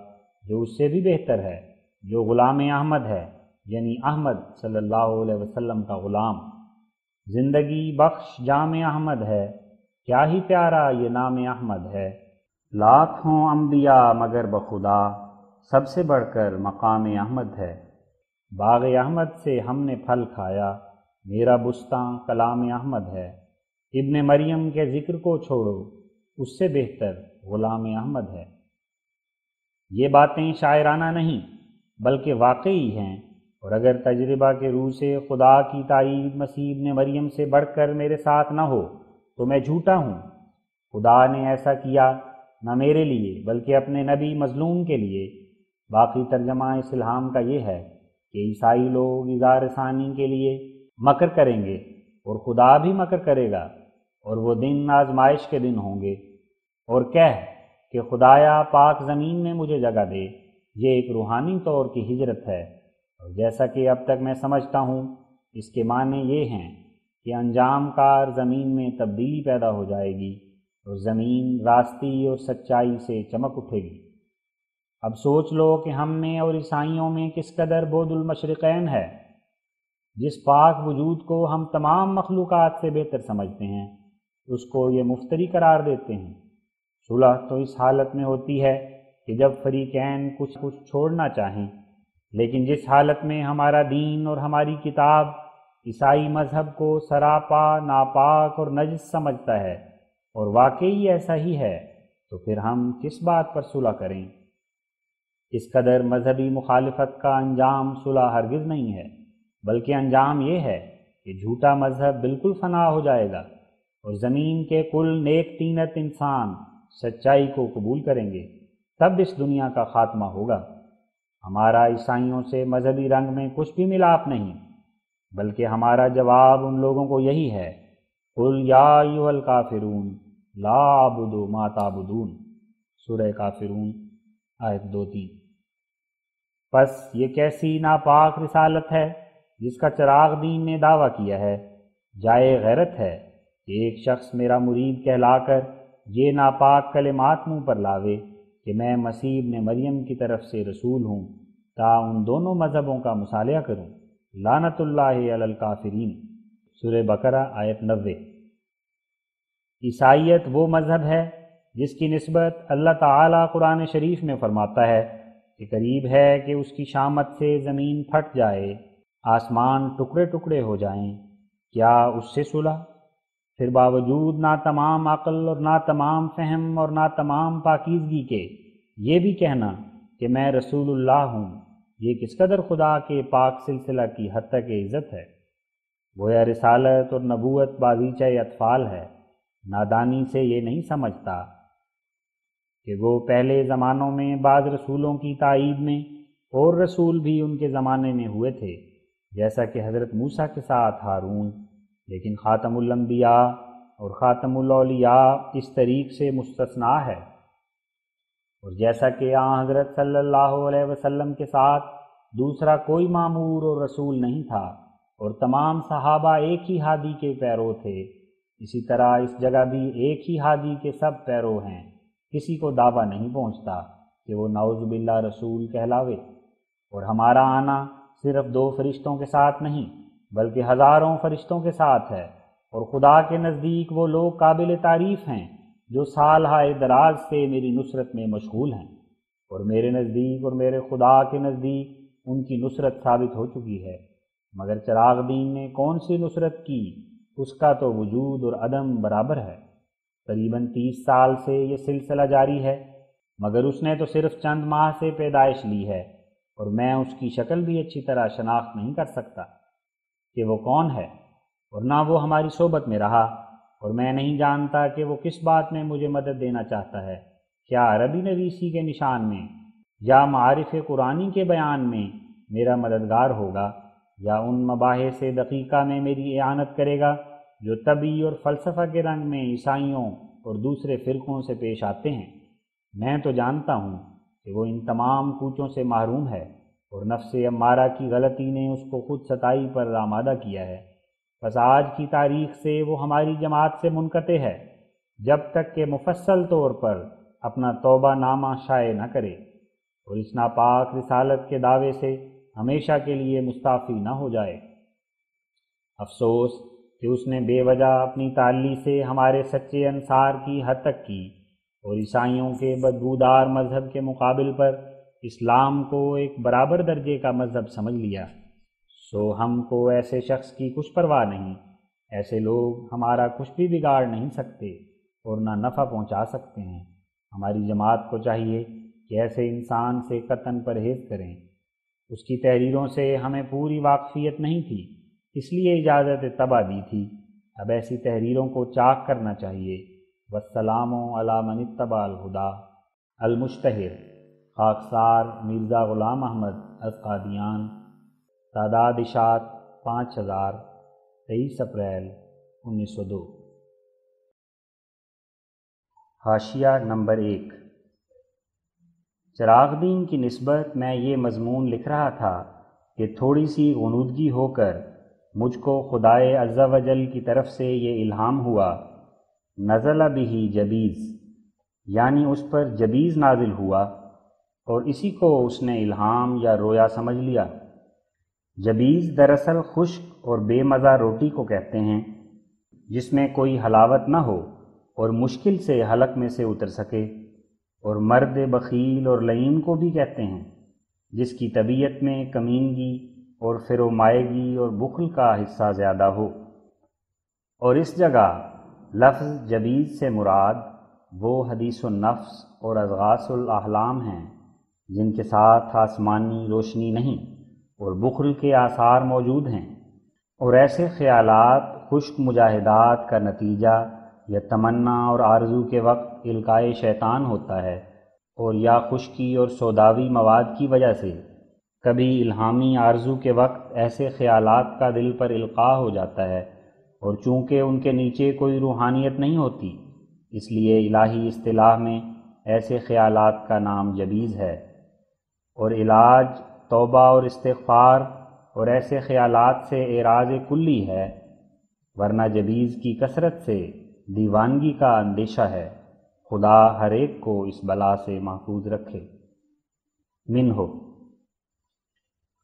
S1: جو اس سے بھی بہتر ہے، جو غلام احمد ہے، یعنی احمد صلی اللہ علیہ وسلم کا غلام۔ زندگی بخش جام احمد ہے، کیا ہی پیارا یہ نام احمد ہے۔ لاکھوں انبیاء مگر بخدا سب سے بڑھ کر مقام احمد ہے۔ باغ احمد سے ہم نے پھل کھایا، میرا بستاں کلام احمد ہے۔ ابن مریم کے ذکر کو چھوڑو، اس سے بہتر غلام احمد ہے۔ یہ باتیں شاعرانہ نہیں بلکہ واقعی ہیں، اور اگر تجربہ کے روح سے خدا کی تائید مسیح ابن مریم سے بڑھ کر میرے ساتھ نہ ہو تو میں جھوٹا ہوں۔ خدا نے ایسا کیا نہ میرے لیے بلکہ اپنے نبی مظلوم کے لیے۔ باقی ترجمہ اس الہام کا یہ ہے کہ عیسائی لوگ اظہار ثانی کے لیے مکر کریں گے، اور خدا بھی مکر کرے گا، اور وہ دن آزمائش کے دن ہوں گے۔ اور کہہ کہ خدایا پاک زمین میں مجھے جگہ دے، یہ ایک روحانی طور کی ہجرت ہے، اور جیسا کہ اب تک میں سمجھتا ہوں اس کے معنی یہ ہیں کہ انجام کار زمین میں تبدیلی پیدا ہو جائے گی، اور زمین راستی اور سچائی سے چمک اٹھے گی۔ اب سوچ لو کہ ہم میں اور عیسائیوں میں کس قدر بعد المشرقین ہے۔ جس پاک وجود کو ہم تمام مخلوقات سے بہتر سمجھتے ہیں، اس کو یہ مفتری قرار دیتے ہیں۔ صلح تو اس حالت میں ہوتی ہے کہ جب فریقین کچھ چھوڑنا چاہیں، لیکن جس حالت میں ہمارا دین اور ہماری کتاب عیسائی مذہب کو سراپا ناپاک اور نجس سمجھتا ہے، اور واقعی ایسا ہی ہے، تو پھر ہم کس بات پر صلح کریں؟ اس قدر مذہبی مخالفت کا انجام صلح ہرگز نہیں ہے، بلکہ انجام یہ ہے کہ جھوٹا مذہب بالکل فنا ہو جائے گا، اور زمین کے کل نیک تینت انسان سچائی کو قبول کریں گے، تب اس دنیا کا خاتمہ ہوگا۔ ہمارا عیسائیوں سے مذہبی رنگ میں کچھ بھی ملاپ نہیں، بلکہ ہمارا جواب ان لوگوں کو یہی ہے: قُلْ يَا أَيُّهَا الْكَافِرُونَ
S2: لا اعبد ما تعبدون، سورہ کافرون آیت 2-3۔ پس یہ کیسی ناپاک رسالت ہے جس کا چراغ دین نے دعویٰ کیا ہے۔ جائے غیرت ہے کہ ایک شخص میرا مرید کہلا کر یہ ناپاک کلمات منہ پر لاوے کہ میں مسیح ابن مریم کی طرف سے رسول ہوں، تا ان دونوں مذہبوں کا مصالحہ کروں۔ لعنت اللہ علی الکافرین، سورہ بقرہ آیت 90۔ عیسائیت وہ مذہب ہے جس کی نسبت اللہ تعالیٰ قرآن شریف میں فرماتا ہے کہ قریب ہے کہ اس کی شامت سے زمین پھٹ جائے، آسمان ٹکڑے ٹکڑے ہو جائیں، کیا اس سے صلح؟ پھر باوجود نہ تمام عقل اور نہ تمام فہم اور نہ تمام پاکیزگی کے یہ بھی کہنا کہ میں رسول اللہ ہوں، یہ کس قدر خدا کے پاک سلسلہ کی حد تک عزت ہے۔ گویا رسالت اور نبوت بازیچہ اطفال ہے۔ نادانی سے یہ نہیں سمجھتا کہ وہ پہلے زمانوں میں بعض رسولوں کی تائید میں اور رسول بھی ان کے زمانے میں ہوئے تھے، جیسا کہ حضرت موسیٰ کے ساتھ ہارون، لیکن خاتم الانبیاء اور خاتم الاولیاء اس طریق سے مستثنیٰ ہے۔ اور جیسا کہ حضرت صلی اللہ علیہ وسلم کے ساتھ دوسرا کوئی مامور اور رسول نہیں تھا اور تمام صحابہ ایک ہی ہادی کے پیرو تھے، اسی طرح اس جگہ بھی ایک ہی ہادی کے سب پیرو ہیں۔ کسی کو دعویٰ نہیں پہنچتا کہ وہ نعوذ باللہ رسول کہلاوے۔ اور ہمارا آنا صرف 2 فرشتوں کے ساتھ نہیں بلکہ ہزاروں فرشتوں کے ساتھ ہے، اور خدا کے نزدیک وہ لوگ قابل تعریف ہیں جو سالہائے دراز سے میری نصرت میں مشغول ہیں، اور میرے نزدیک اور میرے خدا کے نزدیک ان کی نصرت ثابت ہو چکی ہے۔ مگر چراغ دین نے کون سی نصرت کی؟ اس کا تو وجود اور عدم برابر ہے۔ تقریباً 30 سال سے یہ سلسلہ جاری ہے، مگر اس نے تو صرف چند ماہ سے پیدائش لی ہے، اور میں اس کی شکل بھی اچھی طرح شناخت نہیں کر سکتا کہ وہ کون ہے، اور نہ وہ ہماری صحبت میں رہا، اور میں نہیں جانتا کہ وہ کس بات میں مجھے مدد دینا چاہتا ہے، کیا عربی نویسی کے نشان میں یا معارف قرآنی کے بیان میں میرا مددگار ہوگا، یا ان مباحث دقیقہ میں میری اعانت کرے گا جو طبی اور فلسفہ کے رنگ میں عیسائیوں اور دوسرے فرقوں سے پیش آتے ہیں۔ میں تو جانتا ہوں کہ وہ ان تمام کوچوں سے محروم ہے، اور نفس امارہ کی غلطی نے اس کو خود ستائی پر آمادہ کیا ہے۔ بس آج کی تاریخ سے وہ ہماری جماعت سے منقطع ہے، جب تک کہ مفصل طور پر اپنا توبہ نامہ شائع نہ کرے اور اس ناپاک رسالت کے دعوے سے ہمیشہ کے لیے مستعفی نہ ہو جائے۔ افسوس کہ اس نے بے وجہ اپنی تعلی سے ہمارے سچے انصار کی حد تک کی، اور عیسائیوں کے بدبودار مذہب کے مقابل پر اسلام کو ایک برابر درجے کا مذہب سمجھ لیا۔ سو ہم کو ایسے شخص کی کچھ پرواہ نہیں، ایسے لوگ ہمارا کچھ بھی بگاڑ نہیں سکتے اور نہ نفع پہنچا سکتے ہیں۔ ہماری جماعت کو چاہیے کہ ایسے انسان سے قطعاً پرہیز کریں۔ اس کی تحریروں سے ہمیں پوری واقفیت نہیں تھی، اس لیے اجازت طبع دی تھی۔ اب ایسی تحریروں کو چاک کرنا چاہیے۔ والسلام علی من اتبع الہدی۔ المشتہر، خاکسار مرزا غلام احمد از قادیان۔ تعداد اشاعت 5000، 23 اپریل 1902۔ حاشیہ نمبر 1۔ چراغ دین کی نسبت میں یہ مضمون لکھ رہا تھا کہ تھوڑی سی غنودگی ہو کر مجھ کو خدائے عز و جل کی طرف سے یہ الہام ہوا، نزل بہ جبیز، یعنی اس پر جبیز نازل ہوا، اور اسی کو اس نے الہام یا رویا سمجھ لیا۔ جبیز دراصل خشک اور بے مزہ روٹی کو کہتے ہیں جس میں کوئی حلاوت نہ ہو اور مشکل سے حلق میں سے اتر سکے، اور مرد بخیل اور لعین کو بھی کہتے ہیں جس کی طبیعت میں کمینگی اور فرومائیگی اور بخل کا حصہ زیادہ ہو۔ اور اس جگہ لفظ جبیز سے مراد وہ حدیث النفس اور اضغاث الاحلام ہیں جن کے ساتھ آسمانی روشنی نہیں اور بخل کے آثار موجود ہیں، اور ایسے خیالات خشک مجاہدات کا نتیجہ یا تمنا اور آرزو کے وقت القائے شیطان ہوتا ہے، اور یا خشکی اور سوداوی مواد کی وجہ سے کبھی الہامی آرزو کے وقت ایسے خیالات کا دل پر القاء ہو جاتا ہے، اور چونکہ ان کے نیچے کوئی روحانیت نہیں ہوتی اس لیے الہی اصطلاح میں ایسے خیالات کا نام جبیز ہے، اور علاج توبہ اور استغفار اور ایسے خیالات سے اعراض کلی ہے، ورنہ جبیز کی کثرت سے دیوانگی کا اندیشہ ہے۔ خدا ہر ایک کو اس بلا سے محفوظ رکھے۔ منہ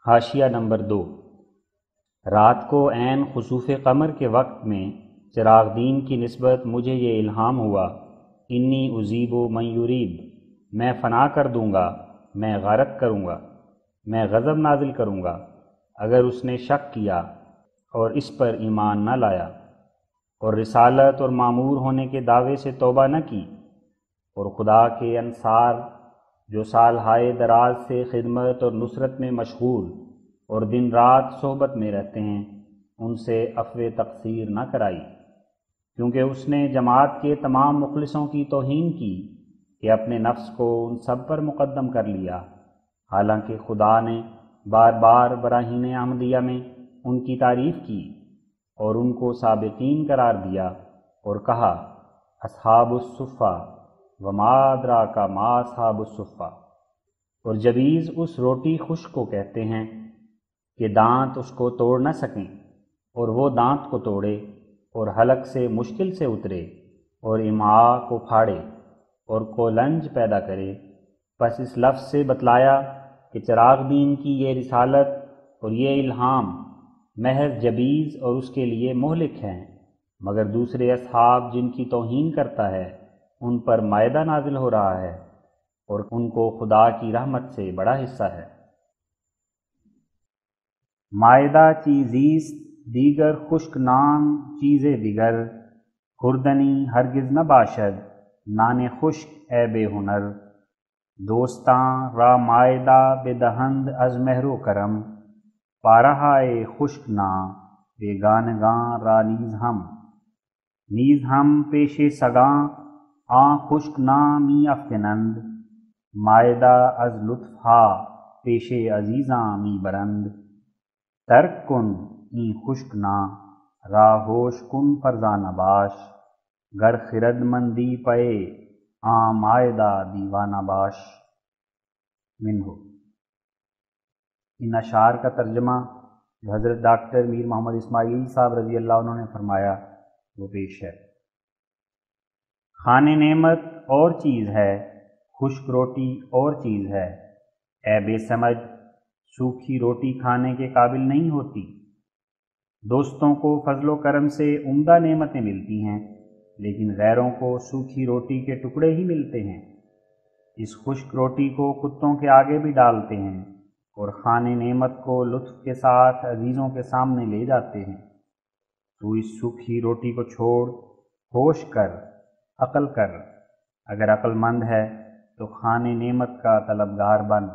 S2: حاشیہ نمبر 2۔ رات کو عین خسوف قمر کے وقت میں چراغ دین کی نسبت مجھے یہ الہام ہوا، انی اذیب من یریب، میں فنا کر دوں گا، میں غارت کروں گا، میں غضب نازل کروں گا اگر اس نے شک کیا اور اس پر ایمان نہ لایا اور رسالت اور مامور ہونے کے دعوے سے توبہ نہ کی، اور خدا کے انصار جو سالہائے دراز سے خدمت اور نصرت میں مشغول اور دن رات صحبت میں رہتے ہیں، ان سے عفو تقصیر نہ کرائی، کیونکہ اس نے جماعت کے تمام مخلصوں کی توہین کی کہ اپنے نفس کو ان سب پر مقدم کر لیا، حالانکہ خدا نے بار بار براہین احمدیہ میں ان کی تعریف کی اور ان کو سابقین قرار دیا اور کہا اصحاب الصفہ وما ادراک ما اصحاب الصفہ۔ اور جبیز اس روٹی خشک کو کہتے ہیں کہ دانت اس کو توڑ نہ سکیں، اور وہ دانت کو توڑے اور حلق سے مشکل سے اترے اور امعاء کو پھاڑے اور کولنج پیدا کرے۔ پس اس لفظ سے بتلایا کہ چراغ دین کی یہ رسالت اور یہ الہام محض جبیز اور اس کے لیے مہلک ہیں، مگر دوسرے اصحاب جن کی توہین کرتا ہے ان پر مائدہ نازل ہو رہا ہے، اور ان کو خدا کی رحمت سے بڑا حصہ ہے۔
S1: مائدہ چیزیست دیگر خشک نان چیز دیگر، خوردنی ہرگز نہ باشد نان خشک اے بے ہنر۔ دوستاں را مائدہ بے دہند از مہر و کرم، پارہائے خشک نا بیگانگاں را نیز ہم پیش سگاں آں خشک نا می افکنند، مائدہ از لطف ہا پیش عزیزاں می برند۔ ترک کن این خشک نا را ہوش کن فرزانہ باش، گر خرد مندی پئے آں مائدہ دیوانہ باش۔ منہ ان اشعار کا ترجمہ جو حضرت ڈاکٹر میر محمد اسماعیل صاحب رضی اللہ عنہ نے فرمایا وہ پیش ہے۔ خانے نعمت اور چیز ہے، خشک روٹی اور چیز ہے، اے بے سمجھ سوکھی روٹی کھانے کے قابل نہیں ہوتی۔ دوستوں کو فضل و کرم سے عمدہ نعمتیں ملتی ہیں، لیکن غیروں کو سوکھی روٹی کے ٹکڑے ہی ملتے ہیں۔ اس خشک روٹی کو کتوں کے آگے بھی ڈالتے ہیں اور خانے نعمت کو لطف کے ساتھ عزیزوں کے سامنے لے جاتے ہیں۔ تو اس سوکھی روٹی کو چھوڑ، ہوش کر، عقل کر، اگر عقل مند ہے تو خانے نعمت کا طلبگار بن۔